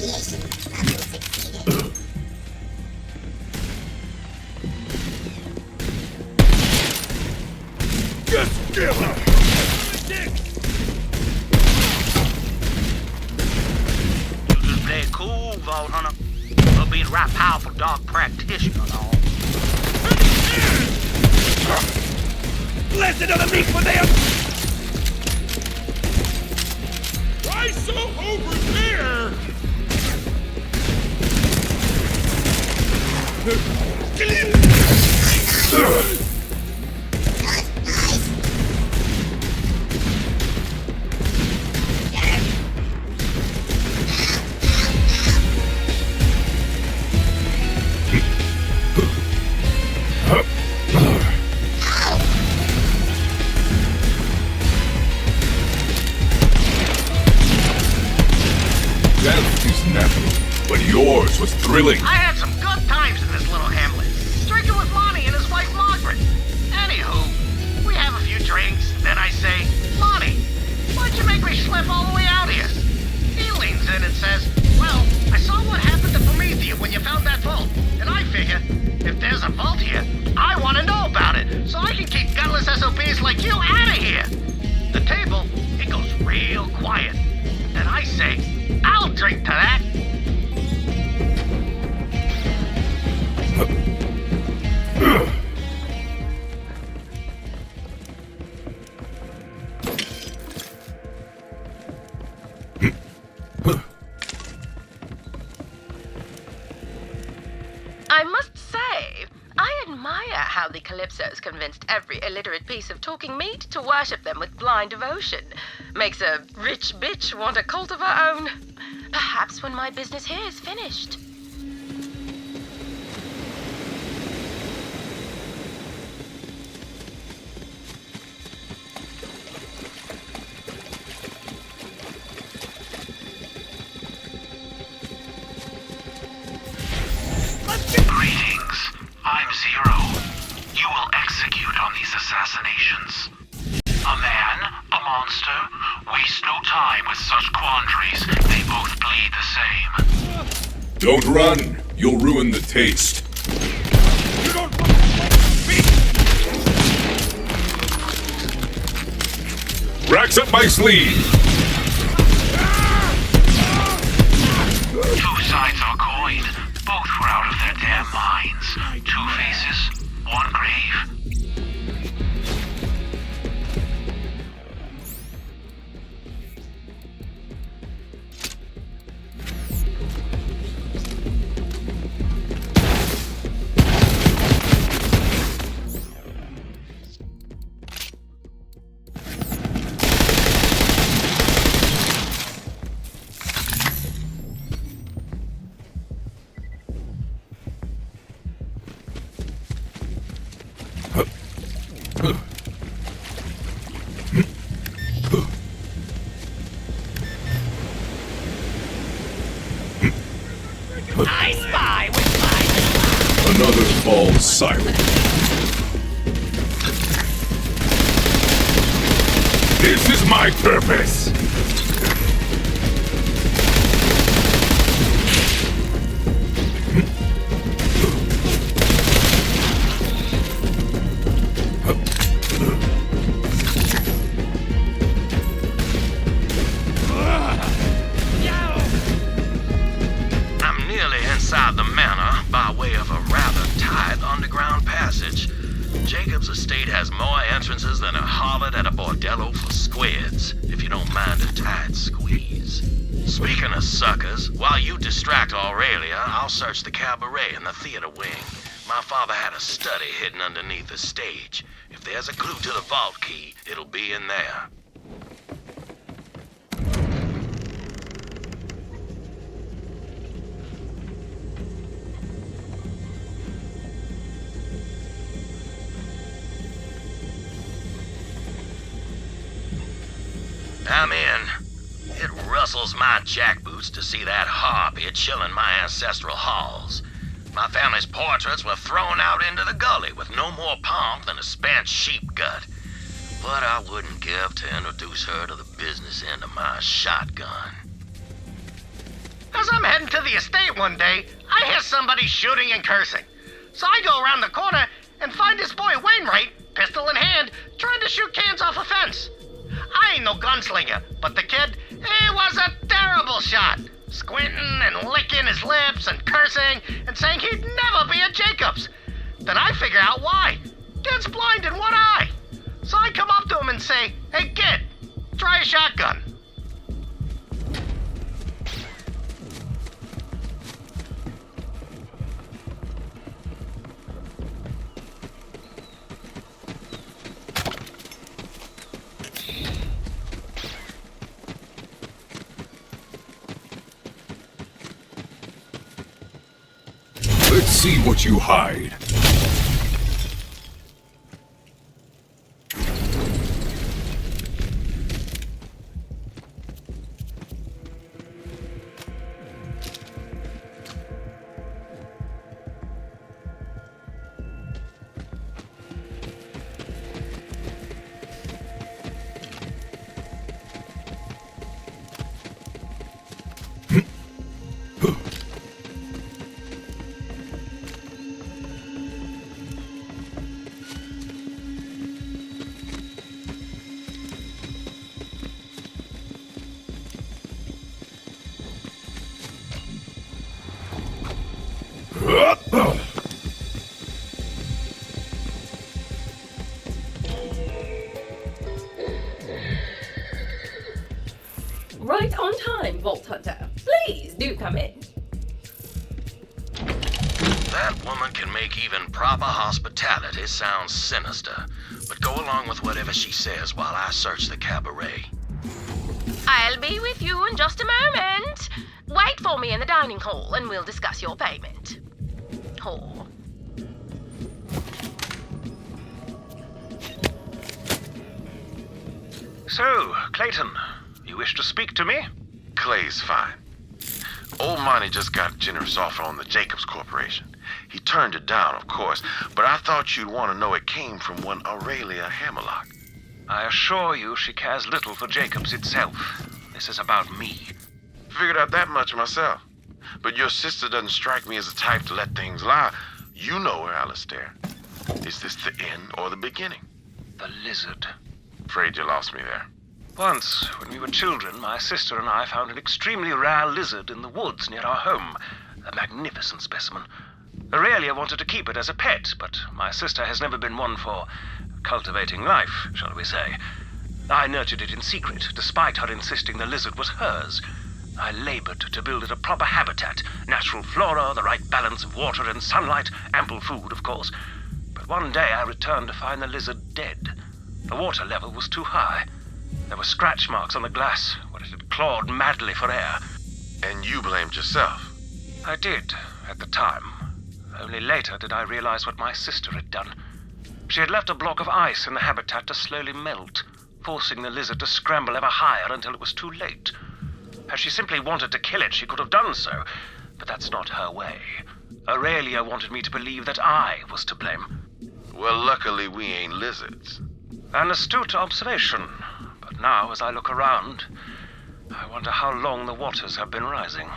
Just give up! You just play cool, Vault Hunter. You'll be the right powerful dog practitioner and all. Blessed are the meek for them! Why so over there? Death is natural, but yours was thrilling. I had some good times in this little hamlet. Drinking with Lonnie and his wife Margaret. Anywho, we have a few drinks, then I say, Lonnie, why'd you make me schlep all the way out here? He leans in and says, well, I saw what happened to Promethea when you found that vault, and I figure, if there's a vault here, I want to know about it, so I can keep gutless SOBs like you out of here. The table, it goes real quiet. Then I say, I'll drink to that. I must say, I admire how the Calypsos convinced every illiterate piece of talking meat to worship them with blind devotion. Makes a rich bitch want a cult of her own. Perhaps when my business here is finished. Greetings. I'm Zero. You will execute on these assassinations. A man, a monster, waste no time with such quandaries. They both bleed the same. Don't run. You'll ruin the taste. You don't Racks up my sleeve. Two sides of a coin. Both were out of their damn minds. Two faces, one grave. I spy with my... Another falls silent. This is my purpose. I'm nearly inside the manor by way of a rather tight underground passage. Jacob's estate has more entrances than a harlot at a bordello for squids, if you don't mind a tight squeeze. Speaking of suckers, while you distract Aurelia, I'll search the cabaret and the theater wing. My father had a study hidden underneath the stage. If there's a clue to the vault key, it'll be in there. I'm in. It rustles my jackboots to see that harpy chilling my ancestral halls. My family's portraits were thrown out into the gully with no more pomp than a spent sheep gut. But I wouldn't give to introduce her to the business end of my shotgun. As I'm heading heading to the estate one day, I hear somebody shooting and cursing. So I go around the corner and find this boy Wainwright, pistol in hand, trying to shoot cans off a fence. I ain't no gunslinger, but the kid, he was a terrible shot. Squinting and licking his lips and cursing and saying he'd never be a Jacobs. Then I figure out why. Kid's blind in one eye. So I come up to him and say, "Hey kid, try a shotgun." Let's see what you hide. Right on time, Vault Hunter. Please do come in. That woman can make even proper hospitality sound sinister. But go along with whatever she says while I search the cabaret. I'll be with you in just a moment. Wait for me in the dining hall and we'll discuss your payment. Whore. So, Clayton, you wish to speak to me? Clay's fine. Old Monty just got a generous offer on the Jacobs Corporation. He turned it down, of course, but I thought you'd want to know it came from one Aurelia Hammerlock. I assure you she cares little for Jacobs itself. This is about me. Figured out that much myself. But your sister doesn't strike me as the type to let things lie. You know her, Alistair. Is this the end or the beginning? The lizard. Afraid you lost me there. Once, when we were children, my sister and I found an extremely rare lizard in the woods near our home. A magnificent specimen. Aurelia wanted to keep it as a pet, but my sister has never been one for cultivating life, shall we say. I nurtured it in secret, despite her insisting the lizard was hers. I labored to build it a proper habitat, natural flora, the right balance of water and sunlight, ample food, of course. But one day I returned to find the lizard dead. The water level was too high. There were scratch marks on the glass where it had clawed madly for air. And you blamed yourself? I did, at the time. Only later did I realize what my sister had done. She had left a block of ice in the habitat to slowly melt, forcing the lizard to scramble ever higher until it was too late. Had she simply wanted to kill it, she could have done so, but that's not her way. Aurelia wanted me to believe that I was to blame. Well, luckily we ain't lizards. An astute observation. But now, as I look around, I wonder how long the waters have been rising.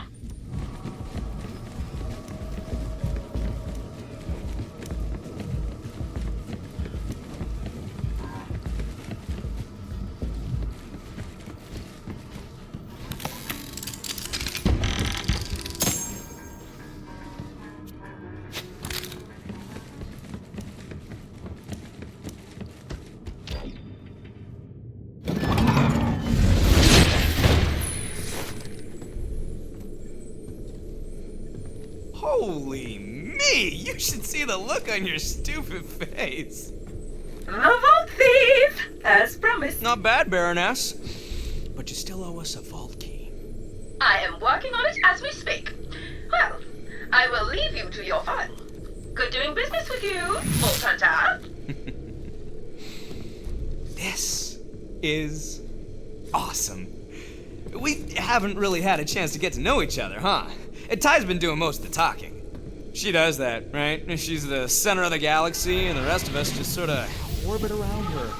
Holy me! You should see the look on your stupid face. The Vault Thief! As promised. Not bad, Baroness. But you still owe us a vault key. I am working on it as we speak. Well, I will leave you to your fun. Good doing business with you, Vault Hunter. This is awesome. We haven't really had a chance to get to know each other, huh? Ty's been doing most of the talking. She does that, right? She's the center of the galaxy, and the rest of us just sort of orbit around her.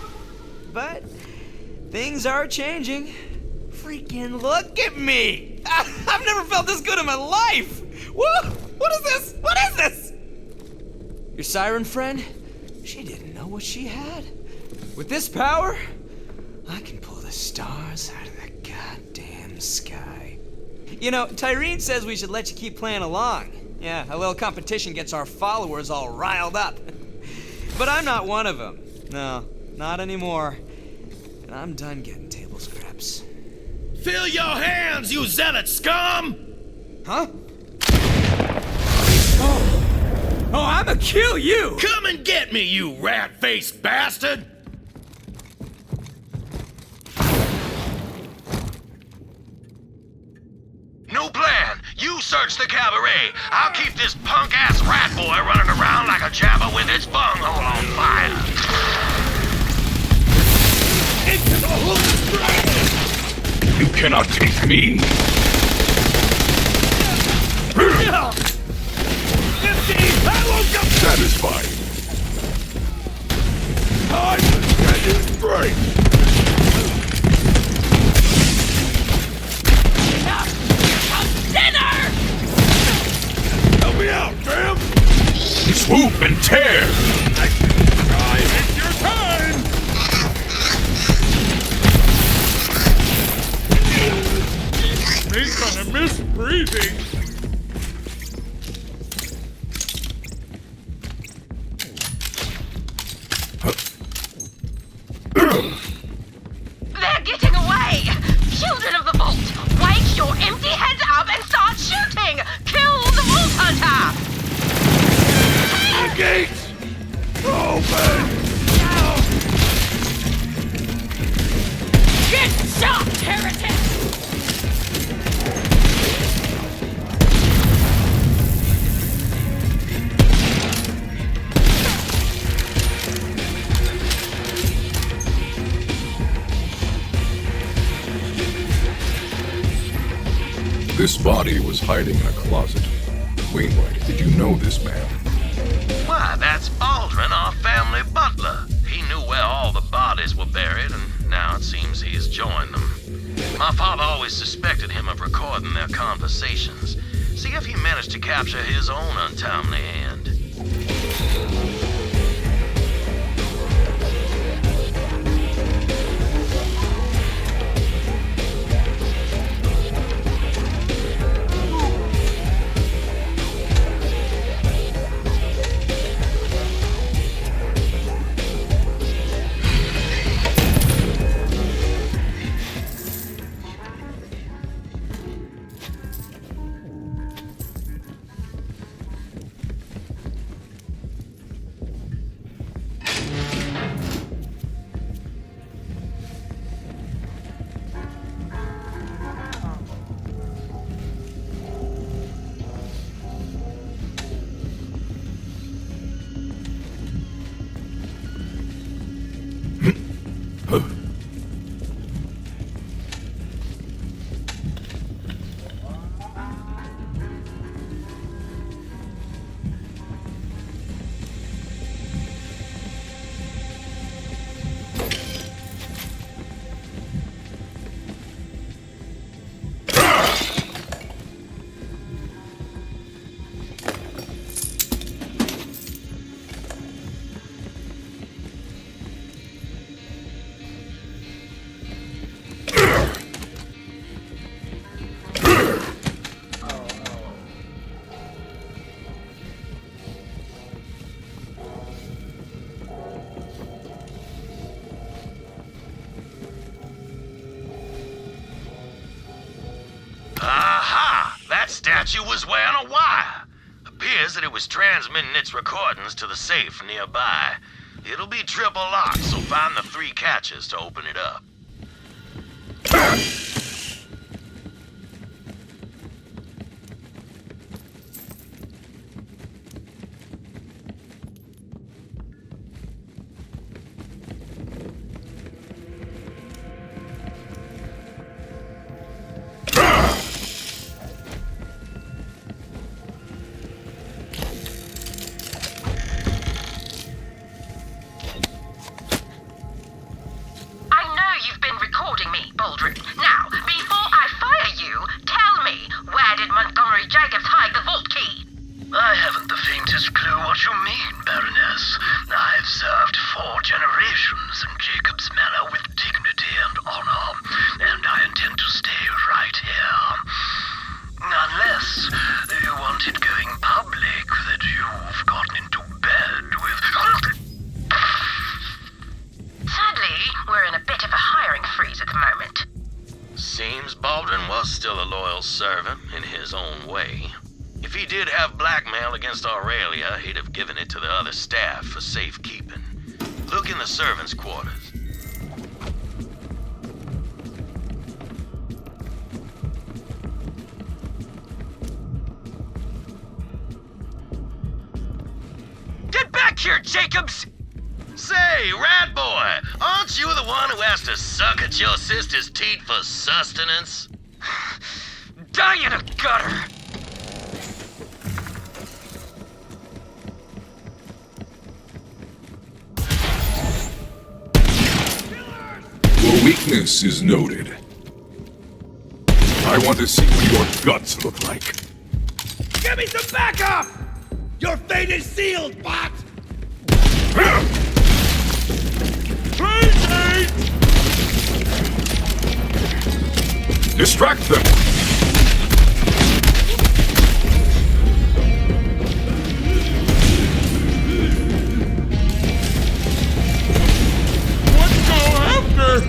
But things are changing. freaking look at me! I've never felt this good in my life! Whoa! What is this? What is this? Your siren friend? She didn't know what she had. With this power, I can pull the stars out of the goddamn sky. You know, Tyreen says we should let you keep playing along. Yeah, a little competition gets our followers all riled up. But I'm not one of them. No, not anymore. And I'm done getting table scraps. Fill your hands, you zealot scum! Huh? Oh, I'ma kill you! Come and get me, you rat-faced bastard! New plan. You search the cabaret. I'll keep this punk-ass rat boy running around like a jabber with its bunghole on fire. Into the hook! You cannot take me. Satisfied. Time to get his brain! Dinner! Help me out, fam! Swoop and tear! It's your time! Me kinda miss breathing. They're getting away! Children of the Vault, wake your empty heads up and start shooting! Kill the Vault Hunter! The gates! Open! Get shot, heretic! This body was hiding in a closet. Wainwright, did you know this man? Why, that's Aldrin, our family butler. He knew where all the bodies were buried, and now it seems he's joined them. My father always suspected him of recording their conversations. See if he managed to capture his own untimely end. Aha! That statue was wearing a wire. Appears that it was transmitting its recordings to the safe nearby. It'll be triple locked, so find the 3 catches to open it up. I know you've been recording me, Baldrick. Now, his own way. If he did have blackmail against Aurelia, he'd have given it to the other staff for safekeeping. Look in the servants' quarters. Get back here, Jacobs! Say, rat boy, aren't you the one who has to suck at your sister's teat for sustenance? Die in a gutter! Your weakness is noted. I want to see what your guts look like. Give me some backup! Your fate is sealed, bot! Distract them! Let's go after!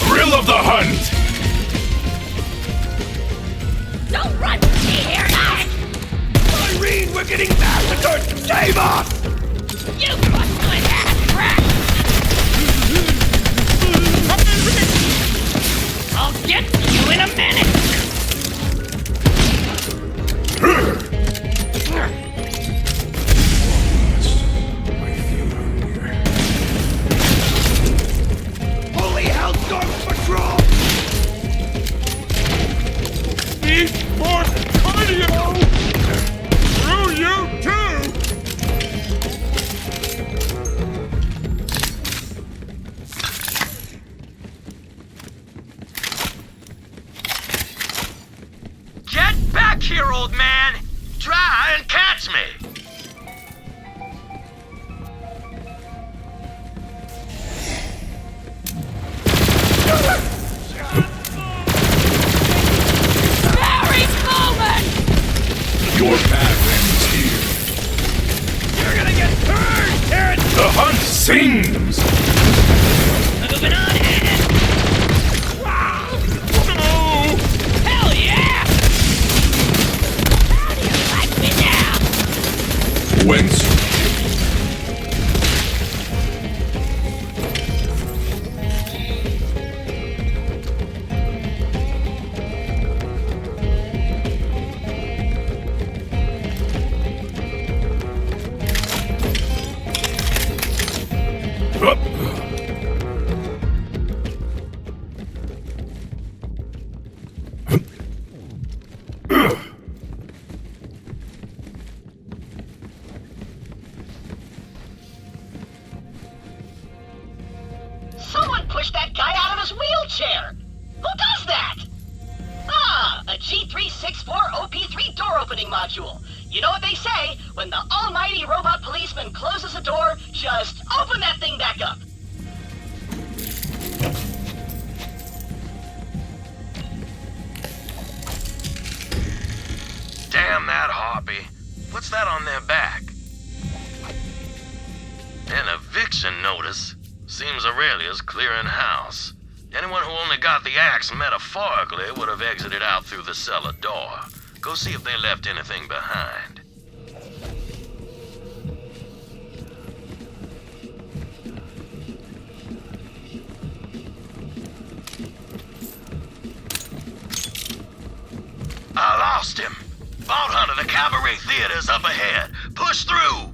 Thrill of the hunt! Don't run! Do you hear that? Irene, we're getting massacred! Save us! You bust my ass crack! I'll get to you in a minute! Holy Hellstorm Patrol! Need more cardio! Screw you too! Get back here, old man! Try and catch me! Barry's moving! Your path ends here. You're gonna get burned, Terrence! The hunt sings! Moving on ahead! No! Hell yeah! How do you like me now? Whence? Someone pushed that guy out of his wheelchair! Who does that? Ah, a G364 OP3 door opening module. You know what they say? When the almighty robot policeman closes a door, just open that thing back up. Damn that harpy. What's that on their back? An eviction notice. Seems Aurelia's clearing house. Anyone who only got the axe metaphorically would have exited out through the cellar door. Go see if they left anything behind. I lost him. Vault Hunter, the Cabaret Theater's up ahead. Push through.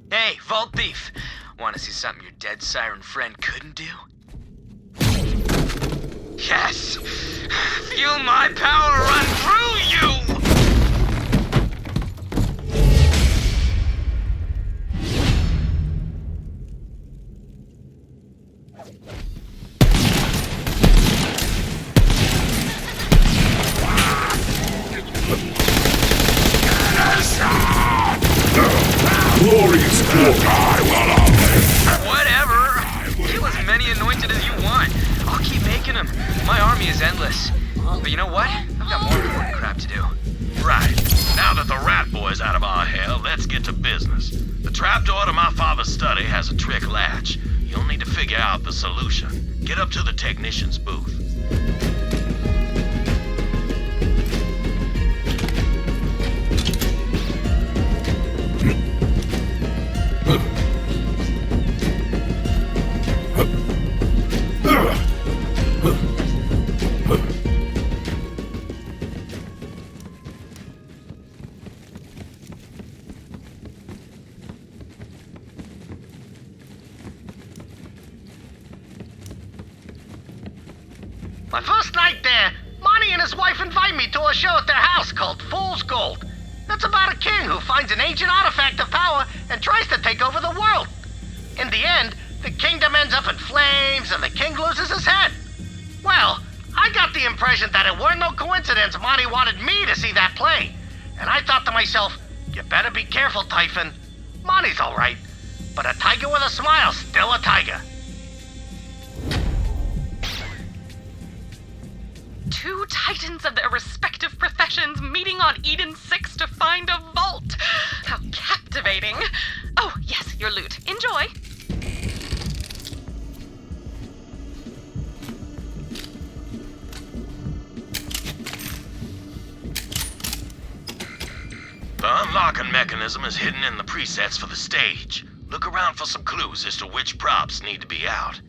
Hey, Vault Thief. Want to see something your dead siren friend couldn't do? Yes! Feel my power run through you! Glorious Whatever. Kill as many anointed as you want. I'll keep making them. My army is endless. But you know what? I've got more important crap to do. Right. Now that the rat boy's out of our hair, let's get to business. The trapdoor to my father's study has a trick latch. You'll need to figure out the solution. Get up to the technician's booth. My first night there, Monty and his wife invite me to a show at their house called Fool's Gold. It's about a king who finds an ancient artifact of power and tries to take over the world. In the end, the kingdom ends up in flames and the king loses his head. Well, I got the impression that it weren't no coincidence Monty wanted me to see that play. And I thought to myself, you better be careful, Typhon. Monty's alright, but a tiger with a smile's still a tiger. Two titans of their respective professions meeting on Eden 6 to find a vault. How captivating. Oh, yes, your loot. Enjoy. The unlocking mechanism is hidden in the presets for the stage. Look around for some clues as to which props need to be out.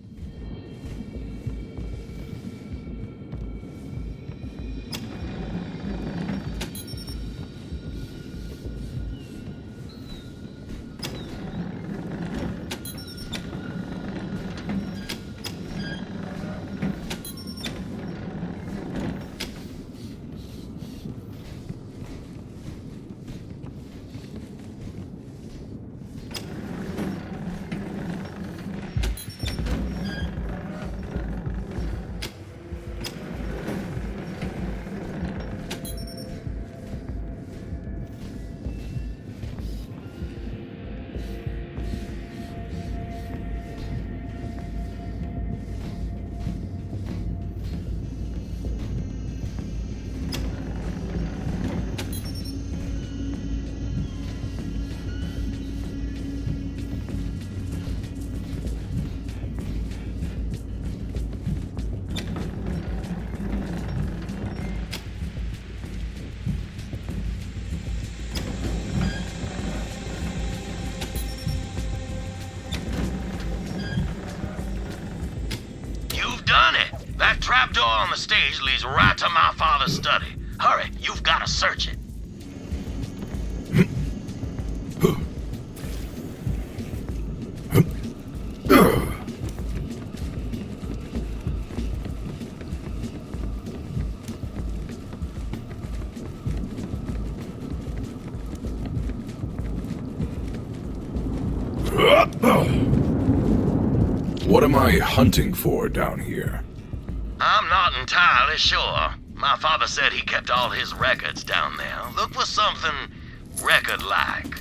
Done it! That trapdoor on the stage leads right to my father's study. Hurry, you've got to search it. What am I hunting for down here? I'm not entirely sure. My father said he kept all his records down there. Look for something record-like.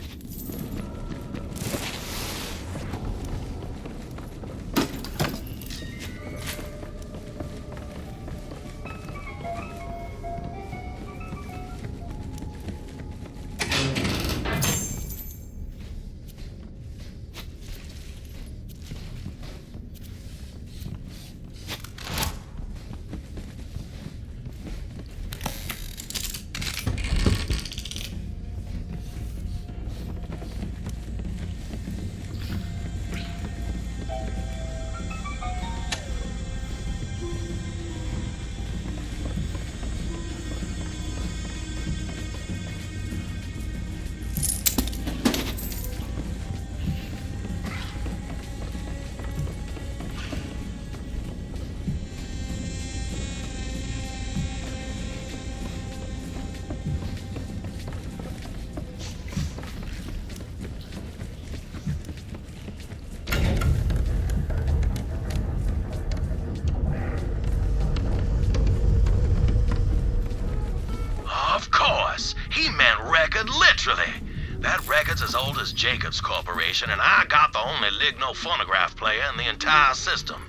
Naturally. That record's as old as Jacobs Corporation, and I got the only ligno-phonograph player in the entire system.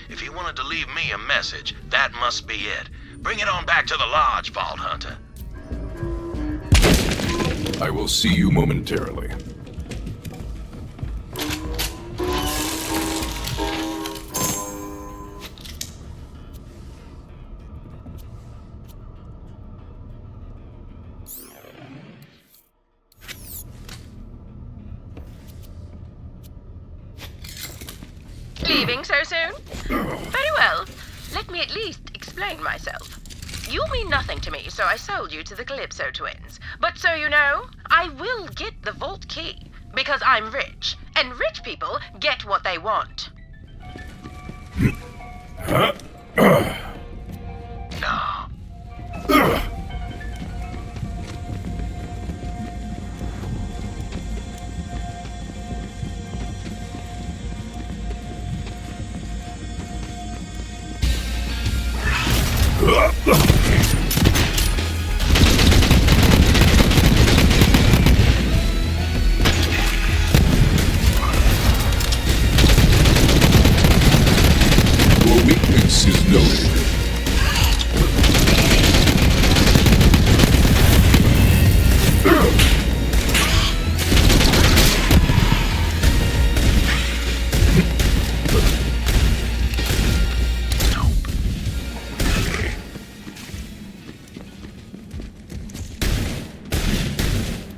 If you wanted to leave me a message, that must be it. Bring it on back to the lodge, Vault Hunter. I will see you momentarily. Leaving so soon? Very well. Let me at least explain myself. You mean nothing to me, so I sold you to the Calypso twins. But so you know, I will get the vault key. Because I'm rich, and rich people get what they want. No. Your weakness is noted.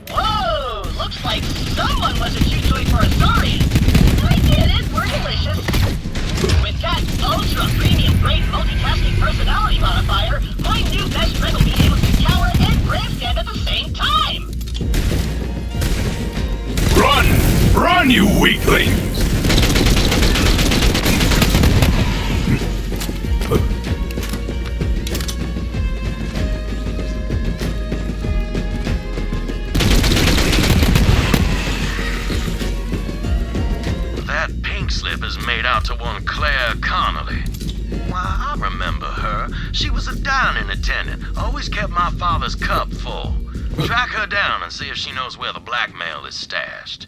Whoa! Looks like someone was a chew-toy for a Saurian. I get it, we're delicious. With that ultra-premium great multitasking personality modifier, my new best friend will be able to cower and grandstand at the same time! Run! Run, you weaklings! That pink slip is made out to one Claire Connolly. Why, I remember her. She was a dining attendant. Always kept my father's cup full. Track her down and see if she knows where the blackmail is stashed.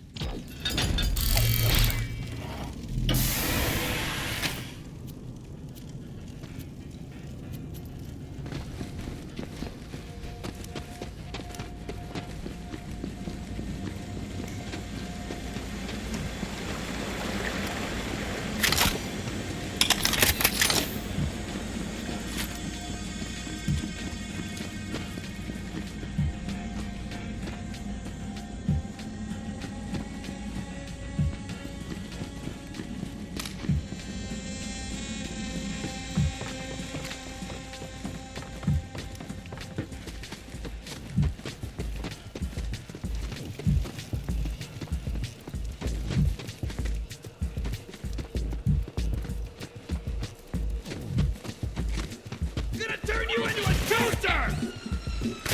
Turn you into a toaster!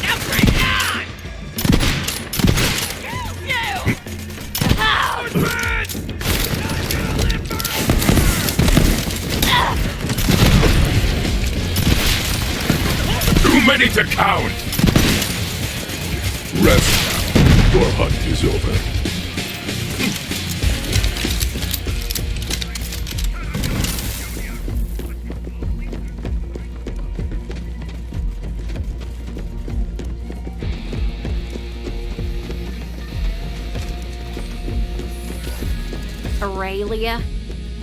Now bring it on! You! Too many to count! Rest now. Your hunt is over. Aurelia?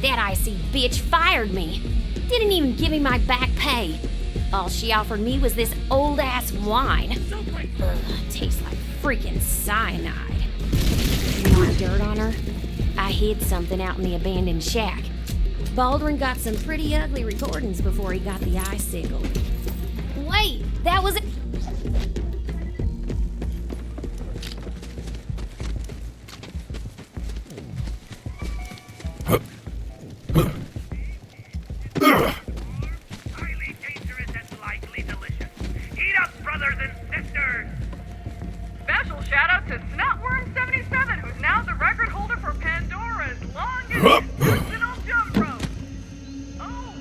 That icy bitch fired me. Didn't even give me my back pay. All she offered me was this old-ass wine. Ugh, tastes like freaking cyanide. You want dirt on her? I hid something out in the abandoned shack. Baldwin got some pretty ugly recordings before he got the icicle. Wait, that was it. Highly dangerous and likely delicious. Eat up, brothers and sisters! Special shout out to Snotworm77, who's now the record holder for Pandora's longest personal jump rope. Oh,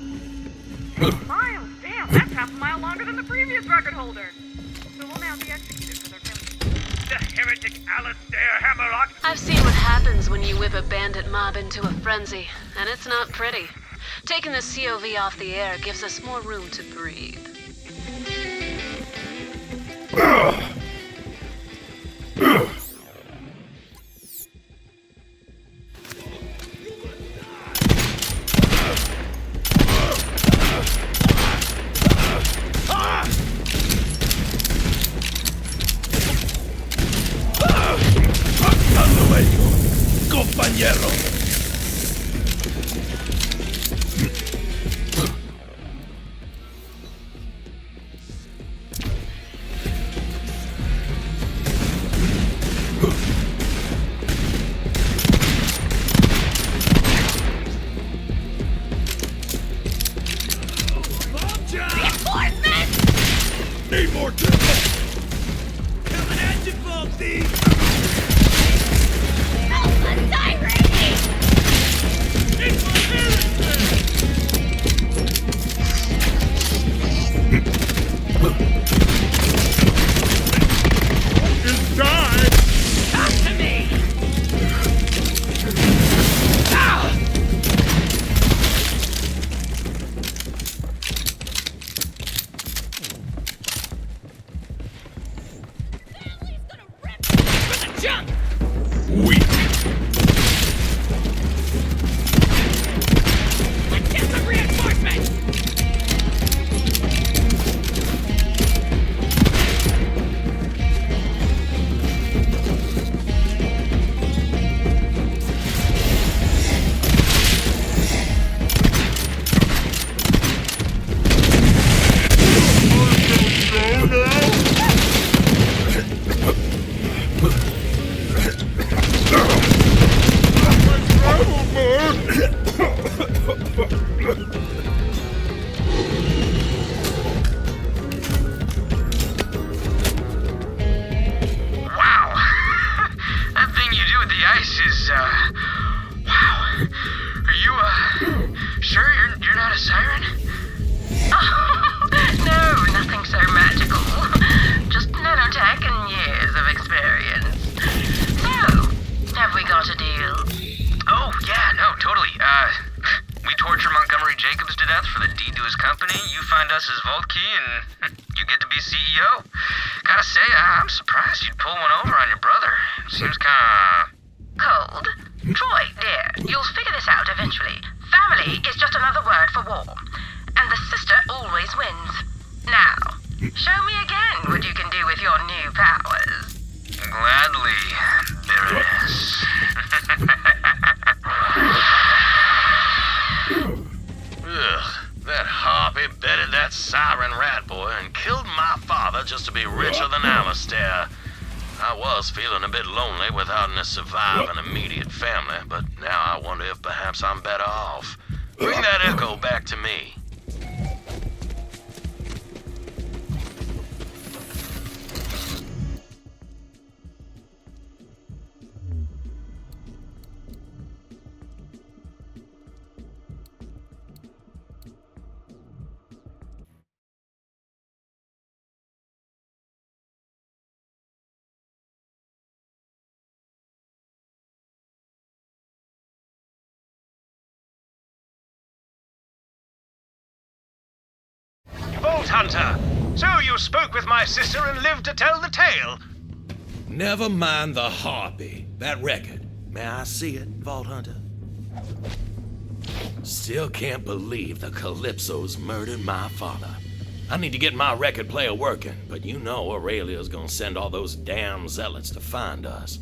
6 miles. Damn, that's half a mile longer than the previous record holder. So we'll now be executed for their criminal. the heretic Alistair Hammerlock. I've seen what happens when you whip a bandit mob into a frenzy, and it's not pretty. Taking the COV off the air gives us more room to breathe. Compañero. Reinforcements! Need more timber! Coming at you, Bumpy! Alpha Tyrant! It's my It's time! Talk to me! Ah! Jump! Weak. Let's get some reinforcements! Wow. That thing you do with the ice is, wow. Are you, sure you're not a siren? No, nothing so magical. Just nanotech and years of experience. So, have we got a deal? Oh, yeah, no, totally. We torture Montgomery Jacobs to death for the deed to his company. You find us his vault key, and you get to be CEO. Gotta say, I'm surprised you'd pull one over on your brother. Seems kinda... Cold? Troy, dear, you'll figure this out eventually. Family is just another word for war. And the sister always wins. Now, show me again what you can do with your new powers. Gladly, Baroness. Ugh, that harpy bedded that siren rat boy and killed my father just to be richer than Alistair. I was feeling a bit lonely without any surviving immediate family, but now I wonder if perhaps I'm better off. Bring that echo back to me. Vault Hunter! So you spoke with my sister and lived to tell the tale? Never mind the harpy. That record. May I see it, Vault Hunter? Still can't believe the Calypsos murdered my father. I need to get my record player working, but you know Aurelia's gonna send all those damn zealots to find us.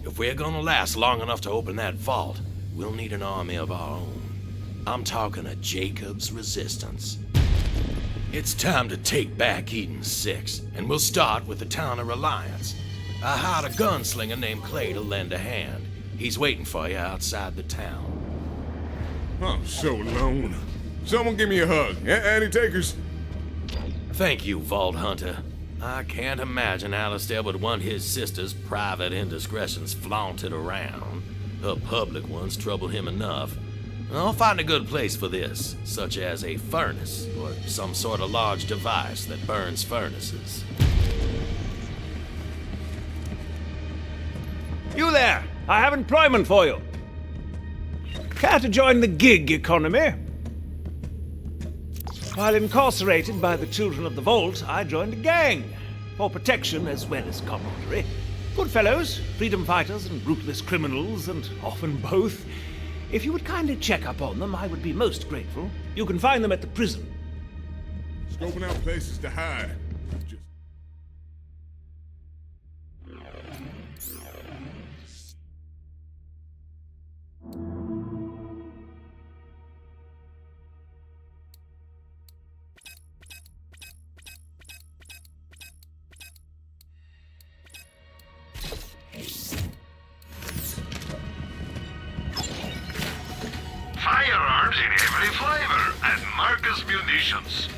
If we're gonna last long enough to open that vault, we'll need an army of our own. I'm talking a Jacob's resistance. It's time to take back Eden 6, and we'll start with the town of Reliance. I hired a gunslinger named Clay to lend a hand. He's waiting for you outside the town. I'm so alone. Someone give me a hug. Any takers? Thank you, Vault Hunter. I can't imagine Alistair would want his sister's private indiscretions flaunted around. Her public ones trouble him enough. I'll find a good place for this, such as a furnace or some sort of large device that burns furnaces. You there! I have employment for you. Care to join the gig economy? While incarcerated by the Children of the Vault, I joined a gang. For protection as well as camaraderie. Good fellows, freedom fighters and ruthless criminals, and often both. If you would kindly check up on them, I would be most grateful. You can find them at the prison. Scoping out places to hide. Firearms in every flavor at Marcus Munitions.